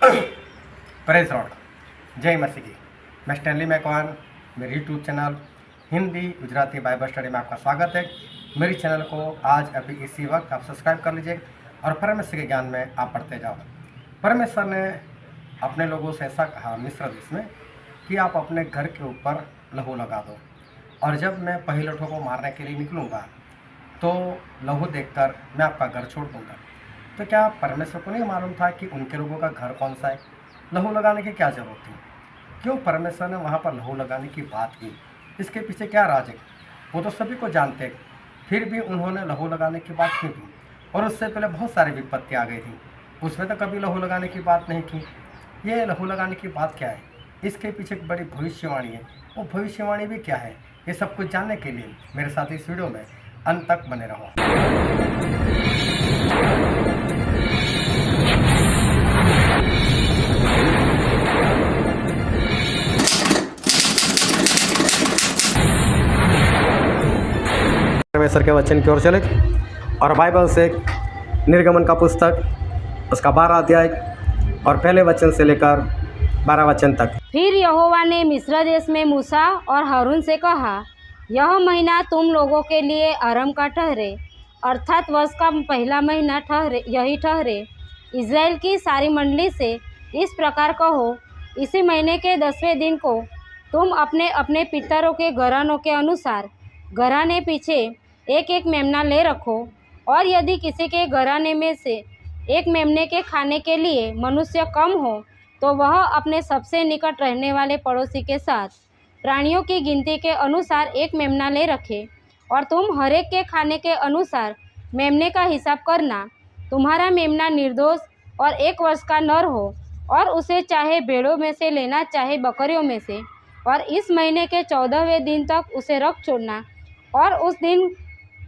Praise Lord, जय मसीह की। मैं स्टैनली मैकवान, मेरे YouTube channel Hindi Gujarati Bible study में आपका स्वागत है। मेरे चैनल को आज अभी इसी वक्त आप सब्सक्राइब कर लीजिए और परमेश्वर के ज्ञान में आप पढ़ते जाओ। परमेश्वर ने अपने लोगों से ऐसा कहा मिस्र देश में कि आप अपने घर के ऊपर लहू लगा दो, और जब मैं पहिलौठों को मारने के लिए निकलूँगा तो लहू देखकर मैं आपका घर छोड़ दूँगा। तो क्या परमेश्वर को नहीं मालूम था कि उनके लोगों का घर कौन सा है? लहू लगाने की क्या ज़रूरत थी? क्यों परमेश्वर ने वहाँ पर लहू लगाने की बात की? इसके पीछे क्या राज है? वो तो सभी को जानते हैं, फिर भी उन्होंने लहू लगाने की बात क्यों की? और उससे पहले बहुत सारी विपत्ति आ गई थी, उसमें तो कभी लहू लगाने की बात नहीं की। ये लहू लगाने की बात क्या है? इसके पीछे एक बड़ी भविष्यवाणी है। वो भविष्यवाणी भी क्या है, ये सब कुछ जानने के लिए मेरे साथ इस वीडियो में अंत तक बने रहो। परमेश्वर के वचन की ओर चले और बाइबल से निर्गमन का पुस्तक उसका 12 अध्याय और पहले वचन से लेकर 12 वचन तक। फिर यहोवा ने मिस्र देश में मूसा और हारून से कहा, यह महीना तुम लोगों के लिए आराम का ठहरे, अर्थात वर्ष का पहला महीना यही ठहरे। इज़राइल की सारी मंडली से इस प्रकार कहो, इसी महीने के 10वें दिन को तुम अपने अपने पितरों के घरानों के अनुसार घराने पीछे एक एक मेमना ले रखो। और यदि किसी के घराने में से एक मेमने के खाने के लिए मनुष्य कम हो तो वह अपने सबसे निकट रहने वाले पड़ोसी के साथ प्राणियों की गिनती के अनुसार एक मेमना ले रखे। और तुम हरेक के खाने के अनुसार मेमने का हिसाब करना। तुम्हारा मेमना निर्दोष और 1 वर्ष का नर हो, और उसे चाहे भेड़ों में से लेना चाहे बकरियों में से। और इस महीने के 14वें दिन तक उसे रख छोड़ना। और उस दिन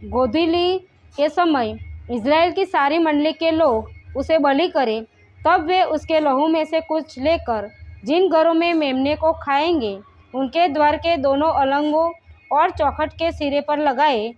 गोधूली के समय इज़राइल की सारी मंडली के लोग उसे बलि करें। तब वे उसके लहू में से कुछ लेकर जिन घरों में मेमने को खाएंगे उनके द्वार के दोनों अलंगों और चौखट के सिरे पर लगाए।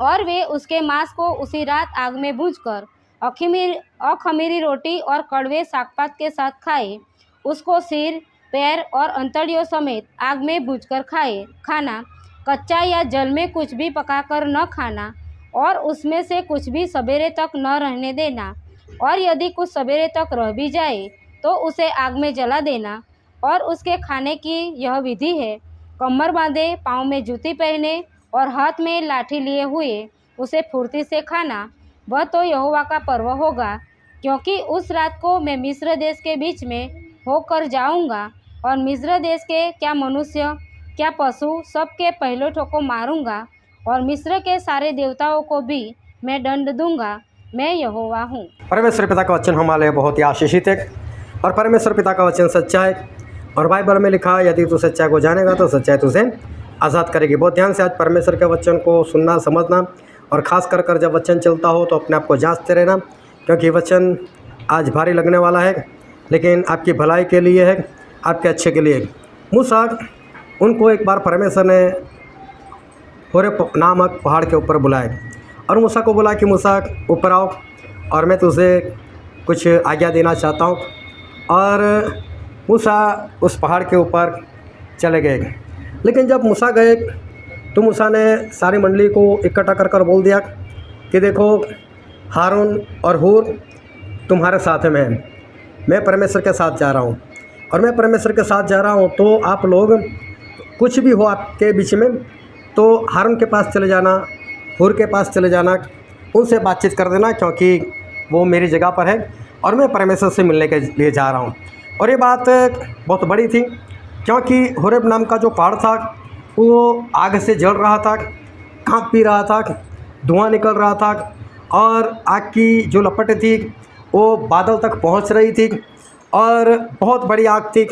और वे उसके मांस को उसी रात आग में भूनकर अखमीरी रोटी और कड़वे सागपात के साथ खाए। उसको सिर, पैर और अंतड़ियों समेत आग में भूनकर खाना। कच्चा या जल में कुछ भी पकाकर न खाना, और उसमें से कुछ भी सवेरे तक न रहने देना। और यदि कुछ सवेरे तक रह भी जाए तो उसे आग में जला देना। और उसके खाने की यह विधि है, कमर बांधे, पाँव में जूती पहने और हाथ में लाठी लिए हुए उसे फुर्ती से खाना। वह तो यहोवा का पर्व होगा, क्योंकि उस रात को मैं मिस्र देश के बीच में होकर जाऊंगा, और मिस्र देश के क्या मनुष्य क्या पशु सब के पहिलौठों को मारूंगा, और मिस्र के सारे देवताओं को भी मैं दंड दूंगा। मैं यहोवा हूँ। परमेश्वर पिता का वचन हमारे लिए बहुत ही आशीषित है, और परमेश्वर पिता का वचन सच्चा है। और बाइबल में लिखा है, यदि तू सच्चाई को जानेगा तो सच्चाई तुझे आज़ाद करेगी। बहुत ध्यान से आज परमेश्वर के वचन को सुनना, समझना, और ख़ास कर जब वचन चलता हो तो अपने आप को जांचते रहना, क्योंकि वचन आज भारी लगने वाला है, लेकिन आपकी भलाई के लिए है, आपके अच्छे के लिए। मूसा उनको एक बार परमेश्वर ने होरेब नामक पहाड़ के ऊपर बुलाए, और मूसा को बोला कि मूसा ऊपर आओ और मैं तुझे कुछ आज्ञा देना चाहता हूँ। और मूसा उस पहाड़ के ऊपर चले गए। लेकिन जब मूसा गए तो मूसा ने सारी मंडली को इकट्ठा कर बोल दिया कि देखो, हारून और हूर तुम्हारे साथ में है, मैं परमेश्वर के साथ जा रहा हूँ, और मैं परमेश्वर के साथ जा रहा हूँ। तो आप लोग कुछ भी हो आपके बीच में तो हारून के पास चले जाना, हूर के पास चले जाना, उनसे बातचीत कर देना, क्योंकि वो मेरी जगह पर है और मैं परमेश्वर से मिलने के लिए जा रहा हूँ। और ये बात बहुत बड़ी थी, क्योंकि होरेब नाम का जो पहाड़ था वो आग से जल रहा था, कांप भी रहा था, धुआं निकल रहा था, और आग की जो लपटें थी वो बादल तक पहुँच रही थी, और बहुत बड़ी आग थी।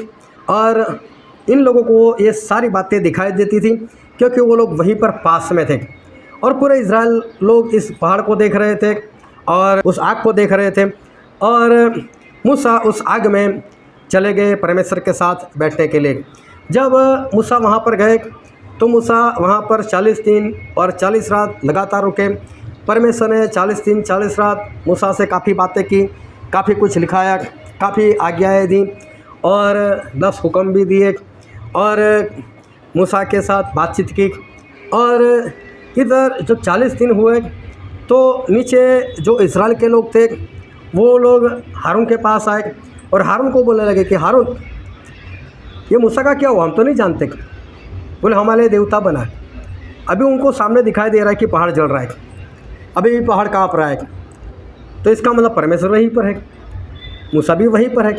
और इन लोगों को ये सारी बातें दिखाई देती थी, क्योंकि वो लोग वहीं पर पास में थे, और पूरे इज़राइल लोग इस पहाड़ को देख रहे थे और उस आग को देख रहे थे। और मूसा उस आग में चले गए परमेश्वर के साथ बैठने के लिए। जब मूसा वहाँ पर गए तो मूसा वहाँ पर 40 दिन और 40 रात लगातार रुके। परमेश्वर ने 40 दिन 40 रात मूसा से काफ़ी बातें की, काफ़ी कुछ लिखाया, काफ़ी आज्ञाएँ दी और 10 हुक्म भी दिए और मूसा के साथ बातचीत की। और इधर जब 40 दिन हुए तो नीचे जो इस्राएल के लोग थे वो लोग हारून के पास आए और हारून को बोलने लगे कि हारून, ये मूसा का क्या हुआ, हम तो नहीं जानते। बोले हमारे देवता बना है। अभी उनको सामने दिखाई दे रहा है कि पहाड़ जल रहा है, अभी भी पहाड़ काँप रहा है, तो इसका मतलब परमेश्वर वहीं पर है, मूसा भी वहीं पर है,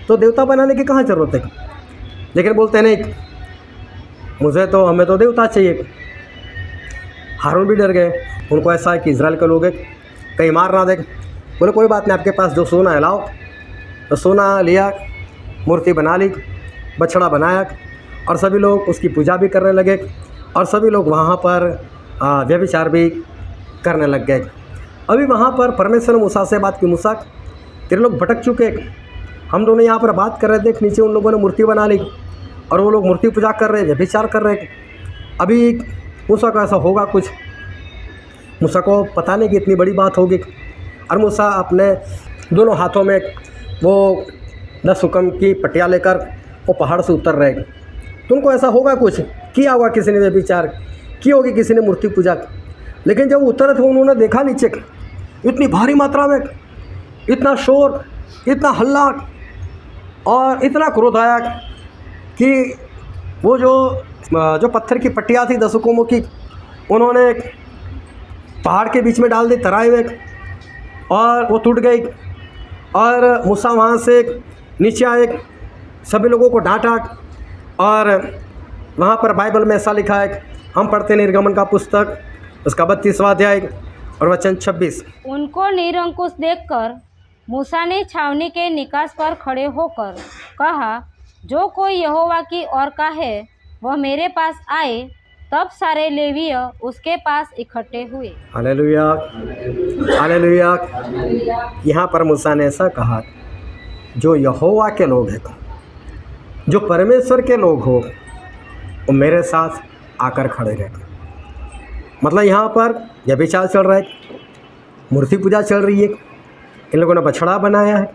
तो देवता बनाने की कहाँ ज़रूरत है। लेकिन बोलते नहीं, हमें तो देवता चाहिए। हारून भी डर गए, उनको ऐसा है कि इजराइल के लोग कहीं मार ना दे। बोले कोई बात नहीं, आपके पास जो सोना है लाओ। तो सोना लिया, मूर्ति बना ली, बछड़ा बनाया और सभी लोग उसकी पूजा भी करने लगे और सभी लोग वहाँ पर व्यभिचार भी करने लग गए। अभी वहाँ पर परमेश्वर ने मूसा से बात की, मूसा तेरे लोग भटक चुके, हम दोनों यहाँ पर बात कर रहे थे, नीचे उन लोगों ने मूर्ति बना ली और वो लोग मूर्ति पूजा कर रहे, व्यभिचार कर रहे। अभी मूसा को ऐसा होगा कुछ, मूसा को पता नहीं कि इतनी बड़ी बात होगी। और मूसा अपने दोनों हाथों में वो 10 हुक्म की पट्टियाँ लेकर वो पहाड़ से उतर रहे। तो उनको ऐसा होगा कुछ, किया होगा किसी ने व्यभिचार की होगी, किसी ने मूर्ति पूजा। लेकिन जब उतरे थे उन्होंने देखा नीचे इतनी भारी मात्रा में इतना शोर, इतना हल्ला और इतना क्रोध आया कि वो जो पत्थर की पट्टियाँ थी 10 हुक्मों की, उन्होंने पहाड़ के बीच में डाल दी तराई में और वो टूट गई। और मूसा वहाँ से नीचे आए, सभी लोगों को डांटा। और वहाँ पर बाइबल में ऐसा लिखा है, हम पढ़ते निर्गमन का पुस्तक उसका 32वां अध्याय और वचन 26। उनको निरंकुश देखकर मूसा ने छावनी के निकास पर खड़े होकर कहा, जो कोई यहोवा की ओर का है वह मेरे पास आए। तब सारे लेवीय उसके पास इकट्ठे हुए। Hallelujah, hallelujah. यहाँ पर मूसा ने ऐसा कहा, जो यहोवा के लोग हैं, जो परमेश्वर के लोग हो, वो मेरे साथ आकर खड़े रहे। मतलब यहाँ पर व्यभिचार चल रहा है, मूर्ति पूजा चल रही है, इन लोगों ने बछड़ा बनाया है।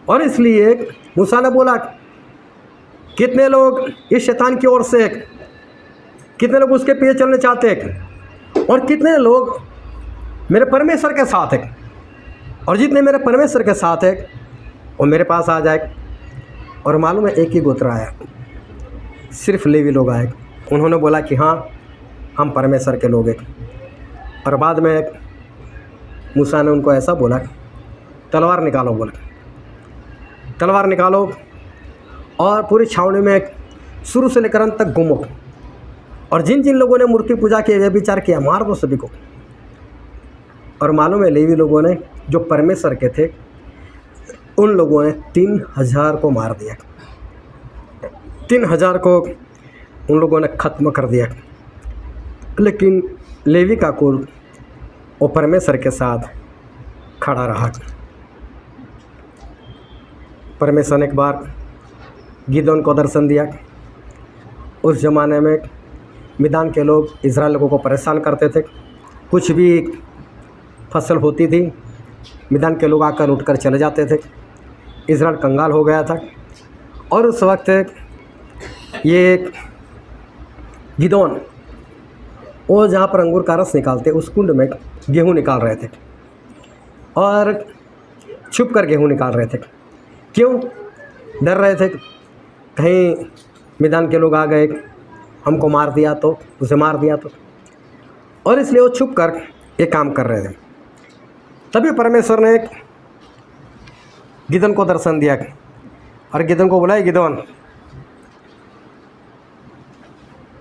और इसलिए मूसा ने बोला, कितने लोग इस शैतान की ओर से, कितने लोग उसके पीछे चलने चाहते हैं और कितने लोग मेरे परमेश्वर के साथ हैं। और जितने मेरे परमेश्वर के साथ है वो मेरे पास आ जाए। और मालूम है, एक ही गोत्र आया, सिर्फ लेवी लोग आए। उन्होंने बोला कि हाँ, हम परमेश्वर के लोग हैं। और बाद में मूसा ने उनको ऐसा बोला, तलवार निकालो। बोला तलवार निकालो और पूरी छावनी में शुरू से लेकर अंत तक घूमो, और जिन जिन लोगों ने मूर्ति पूजा की, व्यभिचार किया, मार दो सभी को। और मालूम है, लेवी लोगों ने जो परमेश्वर के थे, उन लोगों ने 3000 को मार दिया। 3000 को उन लोगों ने ख़त्म कर दिया। लेकिन लेवी का कुल वो परमेश्वर के साथ खड़ा रहा। परमेश्वर ने एक बार गिदोन को दर्शन दिया। उस ज़माने में मिदान के लोग इज़राइल लोगों को परेशान करते थे। कुछ भी फसल होती थी, मिदान के लोग आकर उठकर चले जाते थे। इज़राइल कंगाल हो गया था। और उस वक्त ये गिदोन, वो जहाँ पर अंगूर का रस निकालते, उस कुंड में गेहूँ निकाल रहे थे और छुप कर गेहूँ निकाल रहे थे। क्यों? डर रहे थे कहीं मिदान के लोग आ गए, हमको मार दिया तो, उसे मार दिया तो। और इसलिए वो छुप कर ये काम कर रहे थे। तभी परमेश्वर ने गिदोन को दर्शन दिया और गिदोन को बोला, गिदोन,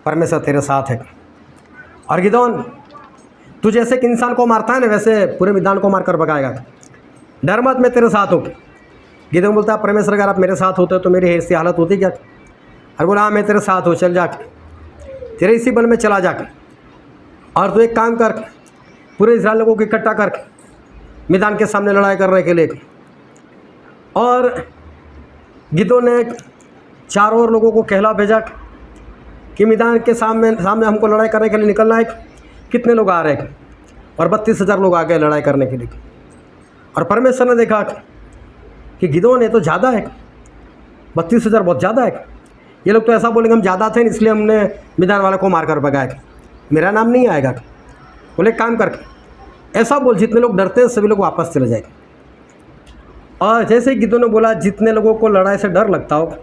परमेश्वर तेरे साथ है। और गिदोन, तू जैसे एक इंसान को मारता है ना, वैसे पूरे मिदान को मारकर भगाएगा। डर मत, मैं तेरे साथ हूँ। गिदोन बोलता है, परमेश्वर अगर आप मेरे साथ होते तो मेरी ऐसी हालत होती क्या? और बोला, हाँ मैं तेरे साथ हूँ, चल जा, तेरे इसी बल में चला जा। और तू एक काम कर, पूरे इस्राएल लोगों को इकट्ठा कर मिदान के सामने लड़ाई करने के लिए। और गिदोन ने चारों ओर लोगों को कहला भेजा कि मिदान के सामने हमको लड़ाई करने के लिए निकलना है। कितने लोग आ रहे हैं? और 32,000 लोग आ गए लड़ाई करने के लिए। और परमेश्वर ने देखा कि गिदोन ये तो ज़्यादा है, 32,000 बहुत ज़्यादा है। ये लोग तो ऐसा बोलेंगे हम ज़्यादा थे इसलिए हमने मिदान वाले को मारकर भगाया, मेरा नाम नहीं आएगा। बोले काम करके ऐसा बोल, जितने लोग डरते हैं सभी लोग वापस चले जाएंगे। और जैसे ही गिदोन ने बोला जितने लोगों को लड़ाई से डर लगता हो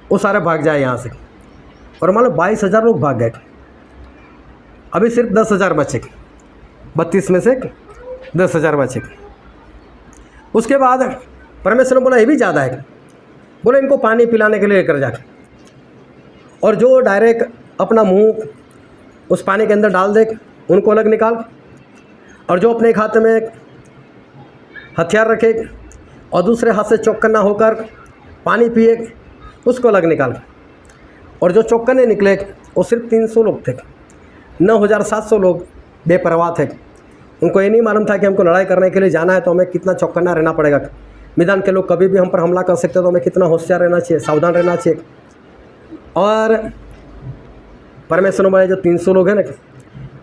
वो सारे भाग जाए यहाँ से। और मान लो 22,000 लोग भाग गए, अभी सिर्फ 10,000 बचे, 32 में से 10,000 बचे। उसके बाद परमेश्वर ने बोला ये भी ज़्यादा है, बोले इनको पानी पिलाने के लिए लेकर जा, और जो डायरेक्ट अपना मुंह उस पानी के अंदर डाल दे उनको अलग निकाल, और जो अपने एक हाथ में हथियार रखे और दूसरे हाथ से चौकन्ना होकर पानी पिए उसको अलग निकाल। और जो चौकन्ने निकले वो सिर्फ 300 लोग थे, 9,700 लोग बेपरवाह थे। उनको ये नहीं मालूम था कि हमको लड़ाई करने के लिए जाना है तो हमें कितना चौकन्ना रहना पड़ेगा, मैदान के लोग कभी भी हम पर हमला कर सकते हैं तो हमें कितना होशियार रहना चाहिए, सावधान रहना चाहिए। और परमेश्वर ने बोले जो 300 लोग हैं ना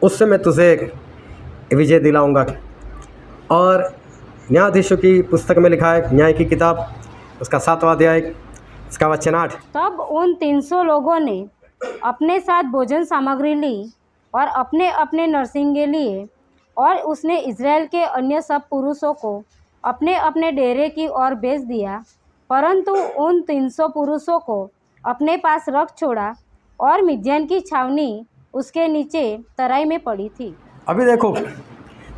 उससे मैं तुझे विजय दिलाऊंगा। और न्यायाधीशों की पुस्तक में लिखा है, न्याय की किताब उसका 7वां अध्याय इसका वचन 8। तब उन 300 लोगों ने अपने साथ भोजन सामग्री ली और अपने अपने नरसिंगे लिए, और उसने इज़राइल के अन्य सब पुरुषों को अपने अपने डेरे की ओर भेज दिया, परंतु उन 300 पुरुषों को अपने पास रख छोड़ा, और मिद्यान की छावनी उसके नीचे तराई में पड़ी थी। अभी देखो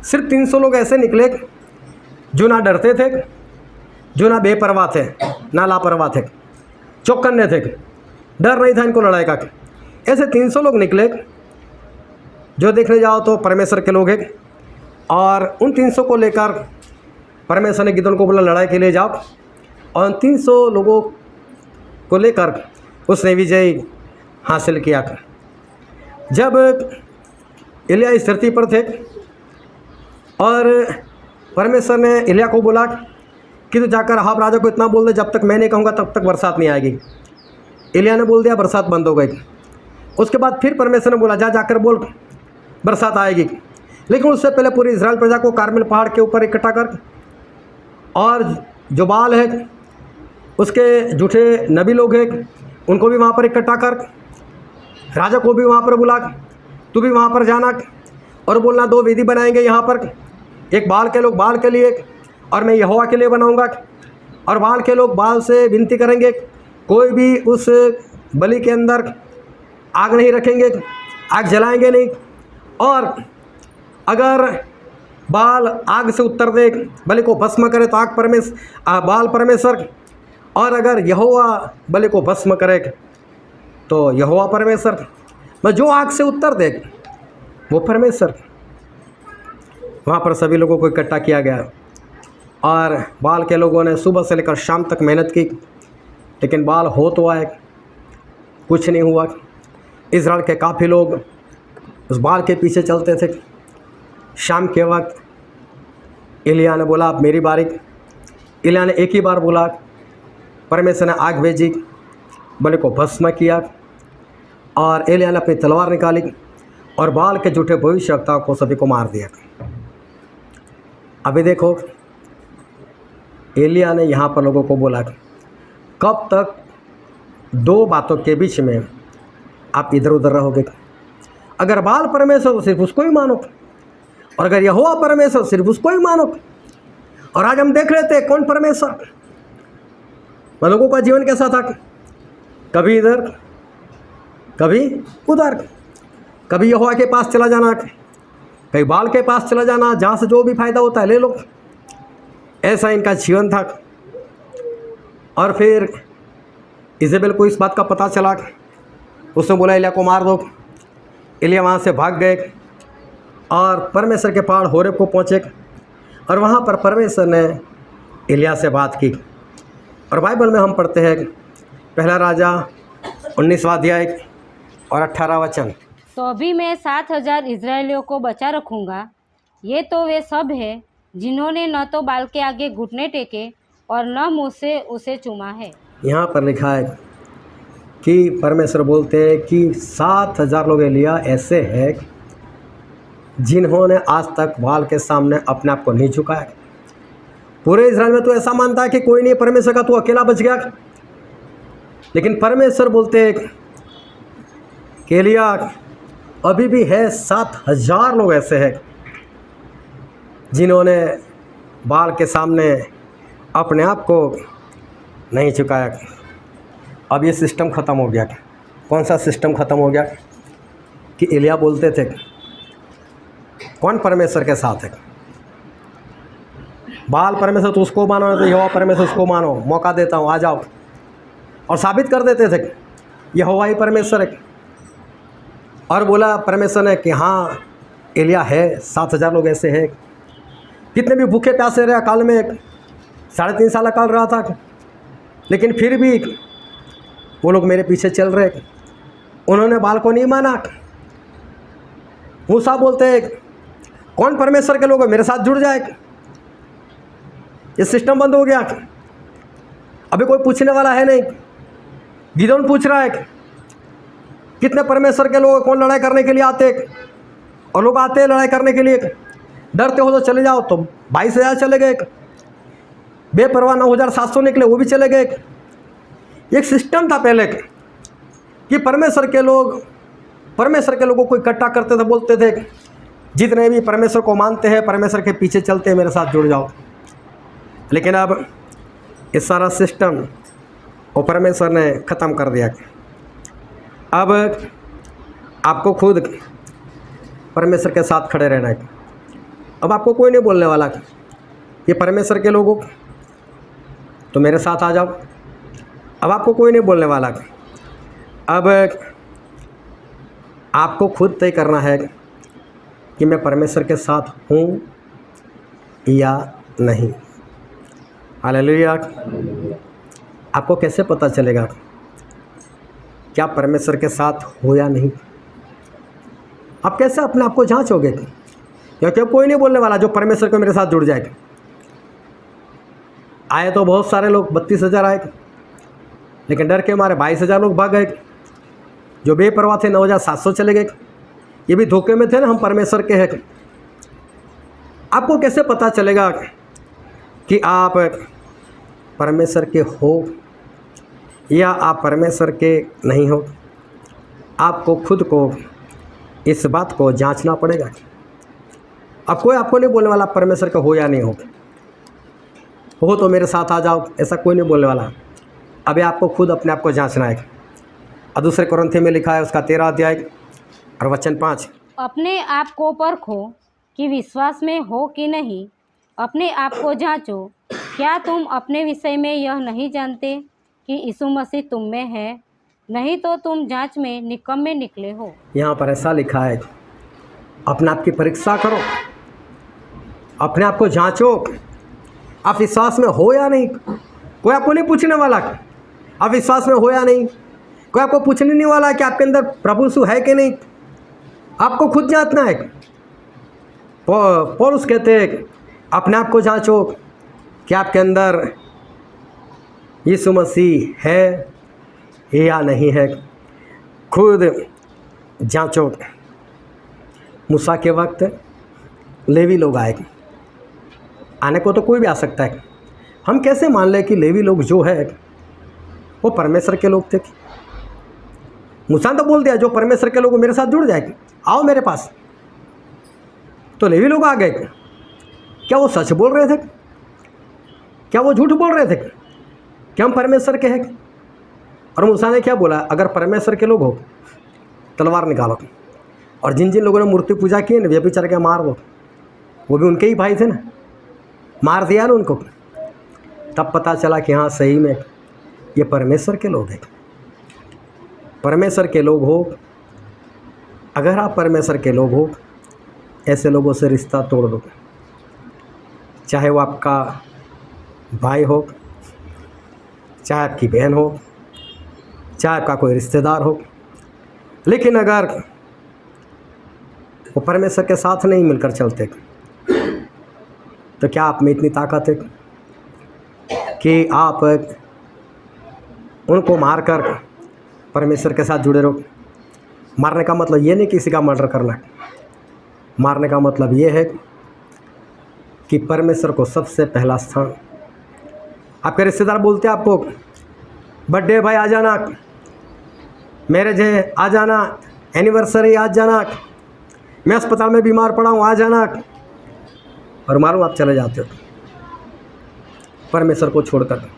सिर्फ 300 लोग ऐसे निकले जो ना डरते थे, जो ना बेपरवाह थे, ना लापरवाह थे, चौकन्ने थे, डर नहीं था इनको लड़ाई का। ऐसे 300 लोग निकले जो देखने जाओ तो परमेश्वर के लोग हैं। और उन 300 को लेकर परमेश्वर ने गिदोन को बोला लड़ाई के लिए जाओ, और उन 300 लोगों को लेकर उसने विजय हासिल किया। जब एलिया इस धरती पर थे और परमेश्वर ने एलिया को बोला कि तू जाकर अहाब राजा को इतना बोल दे जब तक मैं नहीं कहूँगा तब तक बरसात नहीं आएगी। एलिया ने बोल दिया, बरसात बंद हो गई। उसके बाद फिर परमेश्वर ने बोला जाकर बोल बरसात आएगी। लेकिन उससे पहले पूरी इज़राइल प्रजा को कार्मेल पहाड़ के ऊपर इकट्ठा कर, और जो बाल है उसके झूठे नबी लोग हैं उनको भी वहाँ पर इकट्ठा कर, राजा को भी वहाँ पर बुला, तू भी वहाँ पर जाना और बोलना 2 वेदी बनाएंगे यहाँ पर, एक बाल के लोग बाल के लिए और मैं यहोवा के लिए बनाऊँगा। और बाल के लोग बाल से विनती करेंगे कोई भी उस बलि के अंदर आग नहीं रखेंगे, आग जलाएंगे नहीं। और अगर बाल आग से उत्तर दे बलि को भस्म करे तो बाल परमेश्वर, और अगर यहोवा बलि को भस्म करे तो यहोवा परमेश्वर। मैं जो आग से उत्तर दे वो परमेश्वर। वहाँ पर सभी लोगों को इकट्ठा किया गया और बाल के लोगों ने सुबह से लेकर शाम तक मेहनत की, लेकिन बाल हो तो आए, कुछ नहीं हुआ। इज़राइल के काफ़ी लोग उस बाल के पीछे चलते थे। शाम के वक्त एलिया ने बोला अब मेरी बारी। एलिया ने एक ही बार बोला, परमेश्वर ने आग भेजी, बलि को भस्म किया, और एलिया ने अपनी तलवार निकाली और बाल के झूठे भविष्यवक्ताओं को सभी को मार दिया। अभी देखो एलिया ने यहाँ पर लोगों को बोला कब तक 2 बातों के बीच में आप इधर उधर रहोगे। अगर बाल परमेश्वर तो सिर्फ उसको ही मानो, और अगर यहोवा परमेश्वर सिर्फ उसको ही मानो। और आज हम देख रहे थे कौन परमेश्वर। लोगों का जीवन कैसा था, कभी इधर कभी उधर, कभी यहोवा के पास चला जाना, कभी बाल के पास चला जाना, जहाँ से जो भी फायदा होता है ले लो। ऐसा इनका जीवन था। और फिर इजेबेल को इस बात का पता चला, उसने बोला एलिया को मार दो। एलिया वहाँ से भाग गए और परमेश्वर के पहाड़ होरेब को पहुँचे, और वहाँ पर परमेश्वर ने एलिया से बात की। और बाइबल में हम पढ़ते हैं पहला राजा 19वां अध्याय और 18 वचन। तो भी मैं 7,000 इजरायलियों को बचा रखूँगा। ये तो वे सब हैं जिन्होंने न तो बाल के आगे घुटने टेके और न मुँह से उसे चूमा है। यहाँ पर लिखा है कि परमेश्वर बोलते हैं कि 7,000 लोग एलिया ऐसे हैं जिन्होंने आज तक बाल के सामने अपने आप को नहीं झुकाया। पूरे इस्राएल में तो ऐसा मानता है कि कोई नहीं परमेश्वर का, तू अकेला बच गया। लेकिन परमेश्वर बोलते हैं कि एलिया अभी भी है 7,000 लोग ऐसे हैं जिन्होंने बाल के सामने अपने आप को नहीं झुकाया। अब ये सिस्टम ख़त्म हो गया। कौन सा सिस्टम ख़त्म हो गया? कि एलिया बोलते थे कौन परमेश्वर के साथ है? बाल परमेश्वर तो उसको मानो, तो यहोवा परमेश्वर उसको मानो, मौका देता हूँ, आ जाओ। और साबित कर देते थे यहोवा ही परमेश्वर है। और बोला परमेश्वर ने कि हाँ एलिया है, 7,000 लोग ऐसे हैं। कितने भी भूखे प्यासे रहे अकाल में, 3.5 साल अकाल रहा था, लेकिन फिर भी वो लोग मेरे पीछे चल रहे, उन्होंने बाल को नहीं माना। मूसा बोलते हैं कौन परमेश्वर के लोग मेरे साथ जुड़ जाए। ये सिस्टम बंद हो गया, अभी कोई पूछने वाला है नहीं। गिदोन पूछ रहा है कितने परमेश्वर के लोग कौन लड़ाई करने के लिए आते, और लोग आते हैं लड़ाई करने के लिए। डरते हो तो चले जाओ, तो 22,000 चले गए। बेपरवाह 9,700 निकले, वो भी चले गए। एक सिस्टम था पहले कि परमेश्वर के लोगों को इकट्ठा करते थे, बोलते थे जितने भी परमेश्वर को मानते हैं, परमेश्वर के पीछे चलते हैं, मेरे साथ जुड़ जाओ। लेकिन अब इस सारा सिस्टम वो परमेश्वर ने ख़त्म कर दिया। अब आपको खुद परमेश्वर के साथ खड़े रहना है। अब आपको कोई नहीं बोलने वाला ये परमेश्वर के लोगों तो मेरे साथ आ जाओ। अब आपको कोई नहीं बोलने वाला। अब आपको खुद तय करना है कि मैं परमेश्वर के साथ हूँ या नहीं। हालेलुया। आपको कैसे पता चलेगा क्या परमेश्वर के साथ हो या नहीं? आप कैसे अपने आप को जांचोगे? क्योंकि कोई नहीं बोलने वाला जो परमेश्वर को मेरे साथ जुड़ जाएगा। आए तो बहुत सारे लोग, 32,000 आए, लेकिन डर के मारे 22,000 लोग भाग गए। जो बेपरवाह थे 9,700 चले गए। ये भी धोखे में थे ना, हम परमेश्वर के हैं। आपको कैसे पता चलेगा कि आप परमेश्वर के हो या आप परमेश्वर के नहीं हो? आपको खुद को इस बात को जांचना पड़ेगा। अब कोई आपको नहीं बोलने वाला परमेश्वर का हो या नहीं हो तो मेरे साथ आ जाओ, ऐसा कोई नहीं बोलने वाला। अभी आपको खुद अपने आप को जांचना है। और दूसरे कुरिन्थियों में लिखा है उसका 13 अध्याय और वचन 5, अपने आप को परखो कि विश्वास में हो कि नहीं। अपने आप को जांचो, क्या तुम अपने विषय में यह नहीं जानते कि यीशु मसीह तुम में है? नहीं तो तुम जांच में निकम्मे निकले हो। यहाँ पर ऐसा लिखा है अपने आप की परीक्षा करो, अपने आप को जांचो, आप विश्वास में हो या नहीं। कोई आपको नहीं पूछने वाला आप विश्वास में हो या नहीं। कोई आपको पूछने नहीं वाला कि आपके अंदर प्रभु यीशु है कि नहीं। आपको खुद जांचना है। पौलुस कहते हैं अपने आप को जांचो कि आपके अंदर यीशु मसीह है या नहीं है। खुद जांचो। मूसा के वक्त लेवी लोग आए, आने को तो कोई भी आ सकता है। हम कैसे मान लें कि लेवी लोग जो है वो परमेश्वर के लोग थे? मूसा ने तो बोल दिया जो परमेश्वर के लोग मेरे साथ जुड़ जाएंगे, आओ मेरे पास। तो लेवी लोग आ गए। क्या वो सच बोल रहे थे? क्या वो झूठ बोल रहे थे कि हम परमेश्वर के हैं? और मूसा ने क्या बोला? अगर परमेश्वर के लोग हो तलवार निकालो, और जिन जिन लोगों ने मूर्ति पूजा की है ना व्यभिचार के मार दो। वो भी उनके ही भाई थे ना, मार दिया ना उनको। तब पता चला कि हाँ सही में ये परमेश्वर के लोग हैं। परमेश्वर के लोग हो, अगर आप परमेश्वर के लोग हो, ऐसे लोगों से रिश्ता तोड़ दो। चाहे वो आपका भाई हो, चाहे आपकी बहन हो, चाहे आपका कोई रिश्तेदार हो। लेकिन अगर वो परमेश्वर के साथ नहीं मिलकर चलते तो क्या आप में इतनी ताकत है कि आप उनको मारकर परमेश्वर के साथ जुड़े रहो? मारने का मतलब ये नहीं किसी का मर्डर करना है। मारने का मतलब ये है कि परमेश्वर को सबसे पहला स्थान। आपके रिश्तेदार बोलते हैं आपको, बर्थडे भाई आ जाना, मैरिज है आ जाना, एनिवर्सरी आ जाना, मैं अस्पताल में बीमार पड़ा हूँ आ जाना, और मालूम आप चले जाते हो परमेश्वर को छोड़कर।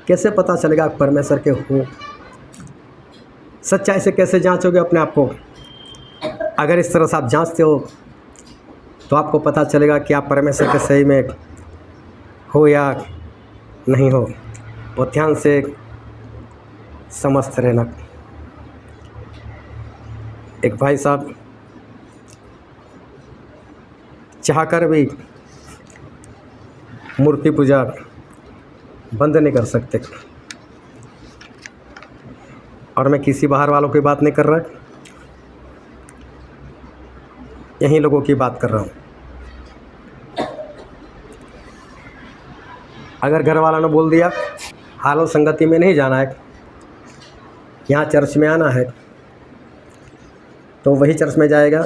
कैसे पता चलेगा आप परमेश्वर के हो? सच्चाई से कैसे जांचोगे अपने आप को? अगर इस तरह से आप जांचते हो तो आपको पता चलेगा कि आप परमेश्वर के सही में हो या नहीं हो। वो ध्यान से समझते रहना। एक भाई साहब चाहकर भी मूर्ति पूजा बंद नहीं कर सकते। और मैं किसी बाहर वालों की बात नहीं कर रहा, यहीं लोगों की बात कर रहा हूँ। अगर घर वालों ने बोल दिया हालो संगति में नहीं जाना है, यहाँ चर्च में आना है, तो वही चर्च में जाएगा,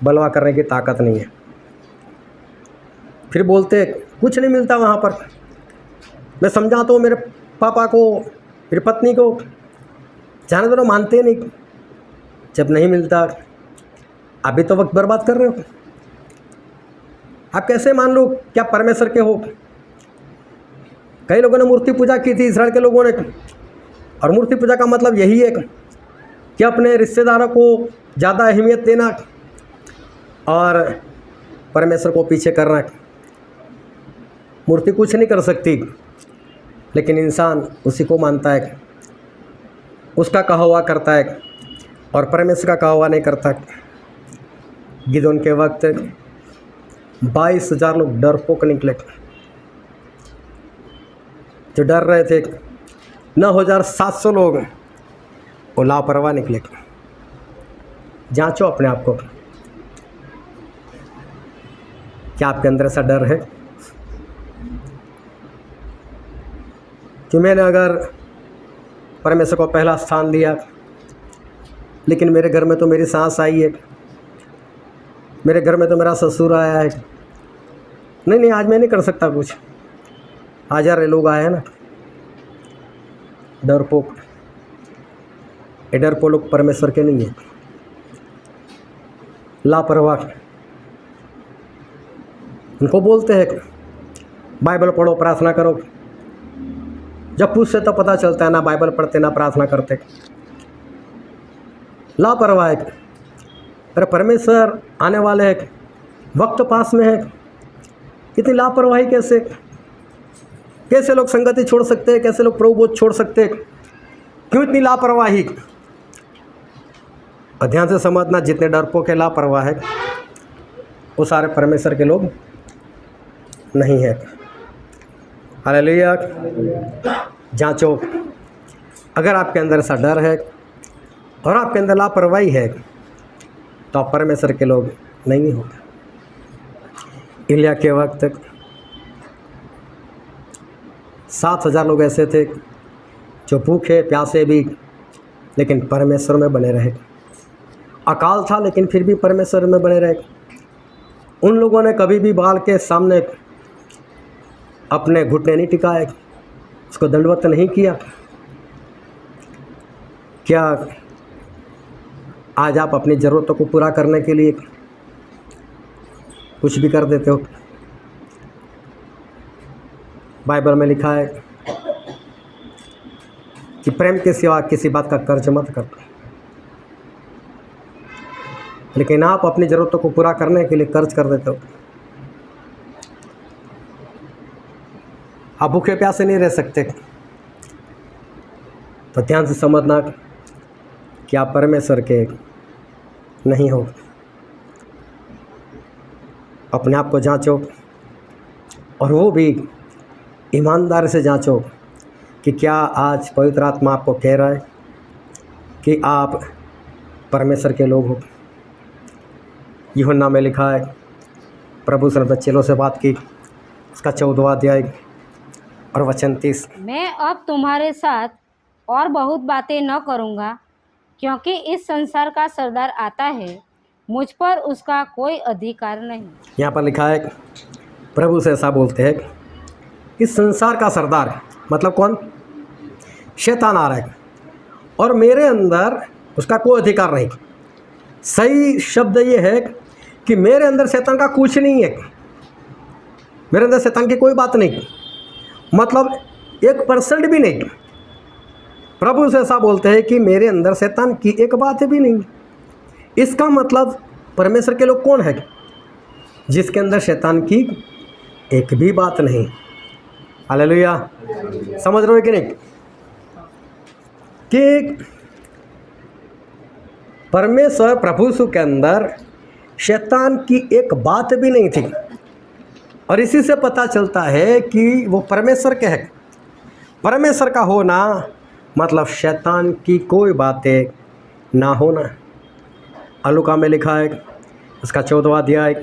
बलवा करने की ताकत नहीं है। फिर बोलते कुछ नहीं मिलता वहाँ पर। मैं समझाता हूँ मेरे पापा को, मेरी पत्नी को, जाने दो, मानते नहीं। जब नहीं मिलता, अभी तो वक्त बर्बाद कर रहे हो। आप कैसे मान लो क्या परमेश्वर के हो? कई लोगों ने मूर्ति पूजा की थी, इसराइल के लोगों ने। और मूर्ति पूजा का मतलब यही है कि अपने रिश्तेदारों को ज़्यादा अहमियत देना और परमेश्वर को पीछे करना। मूर्ति कुछ नहीं कर सकती, लेकिन इंसान उसी को मानता है, उसका कहा हुआ करता है और परमेश्वर का कहा हुआ नहीं करता। गिदोन के वक्त 22,000 लोग डरपोक निकले, जो डर रहे थे। 9,700 लोग वो लापरवाह निकले। जांचो अपने आप को, क्या आपके अंदर ऐसा डर है कि मैंने अगर परमेश्वर को पहला स्थान दिया, लेकिन मेरे घर में तो मेरी सास आई है, मेरे घर में तो मेरा ससुर आया है, नहीं आज मैं नहीं कर सकता कुछ। 1000 लोग आए हैं ना, डरपोक। ये डरपोक लोग परमेश्वर के नहीं है, लापरवाह। उनको बोलते हैं बाइबल पढ़ो, प्रार्थना करो। जब पूछते तो पता चलता है ना बाइबल पढ़ते ना प्रार्थना करते। लापरवाह है। अरे परमेश्वर आने वाले हैं, वक्त पास में है, इतनी लापरवाही कैसे? कैसे लोग संगति छोड़ सकते हैं? कैसे लोग प्रभु बोध छोड़ सकते हैं? क्यों इतनी लापरवाही? और ध्यान से समझना, जितने डरपोक है, लापरवाह है, वो सारे परमेश्वर के लोग नहीं है। हालेलुया। जांचो, अगर आपके अंदर ऐसा डर है और आपके अंदर लापरवाही है तो आप परमेश्वर के लोग नहीं हो। एलिया के वक्त 7,000 लोग ऐसे थे जो भूखे प्यासे भी, लेकिन परमेश्वर में बने रहे। अकाल था लेकिन फिर भी परमेश्वर में बने रहे। उन लोगों ने कभी भी बाल के सामने अपने घुटने नहीं टिकाए, उसको दंडवत नहीं किया। क्या आज आप अपनी ज़रूरतों को पूरा करने के लिए कुछ भी कर देते हो? बाइबल में लिखा है कि प्रेम के सिवा किसी बात का कर्ज मत कर, लेकिन आप अपनी ज़रूरतों को पूरा करने के लिए कर्ज कर देते हो। आप भूखे प्यासे नहीं रह सकते। तो ध्यान से समझना कि आप परमेश्वर के नहीं हो। अपने आप को जांचो, और वो भी ईमानदारी से जांचो कि क्या आज पवित्र आत्मा आपको कह रहा है कि आप परमेश्वर के लोग हो। यूहन्ना में लिखा है, प्रभु ने चेलों से बात की, उसका 14वां अध्याय और वचन 30। मैं अब तुम्हारे साथ और बहुत बातें न करूँगा, क्योंकि इस संसार का सरदार आता है। मुझ पर उसका कोई अधिकार नहीं। यहाँ पर लिखा है प्रभु से ऐसा बोलते हैं कि संसार का सरदार मतलब कौन? शैतान आ रहा है और मेरे अंदर उसका कोई अधिकार नहीं। सही शब्द ये है कि मेरे अंदर शैतान का कुछ नहीं है, मेरे अंदर शैतान की कोई बात नहीं, मतलब 1% भी नहीं। प्रभु से ऐसा बोलते हैं कि मेरे अंदर शैतान की एक बात भी नहीं। इसका मतलब परमेश्वर के लोग कौन है? जिसके अंदर शैतान की एक भी बात नहीं। हालेलुया, समझ रहे हो कि नहीं? कि परमेश्वर प्रभु यीशु के अंदर शैतान की एक बात भी नहीं थी, और इसी से पता चलता है कि वो परमेश्वर के है। परमेश्वर का होना मतलब शैतान की कोई बातें ना होना। लूका में लिखा है उसका 14वां अध्याय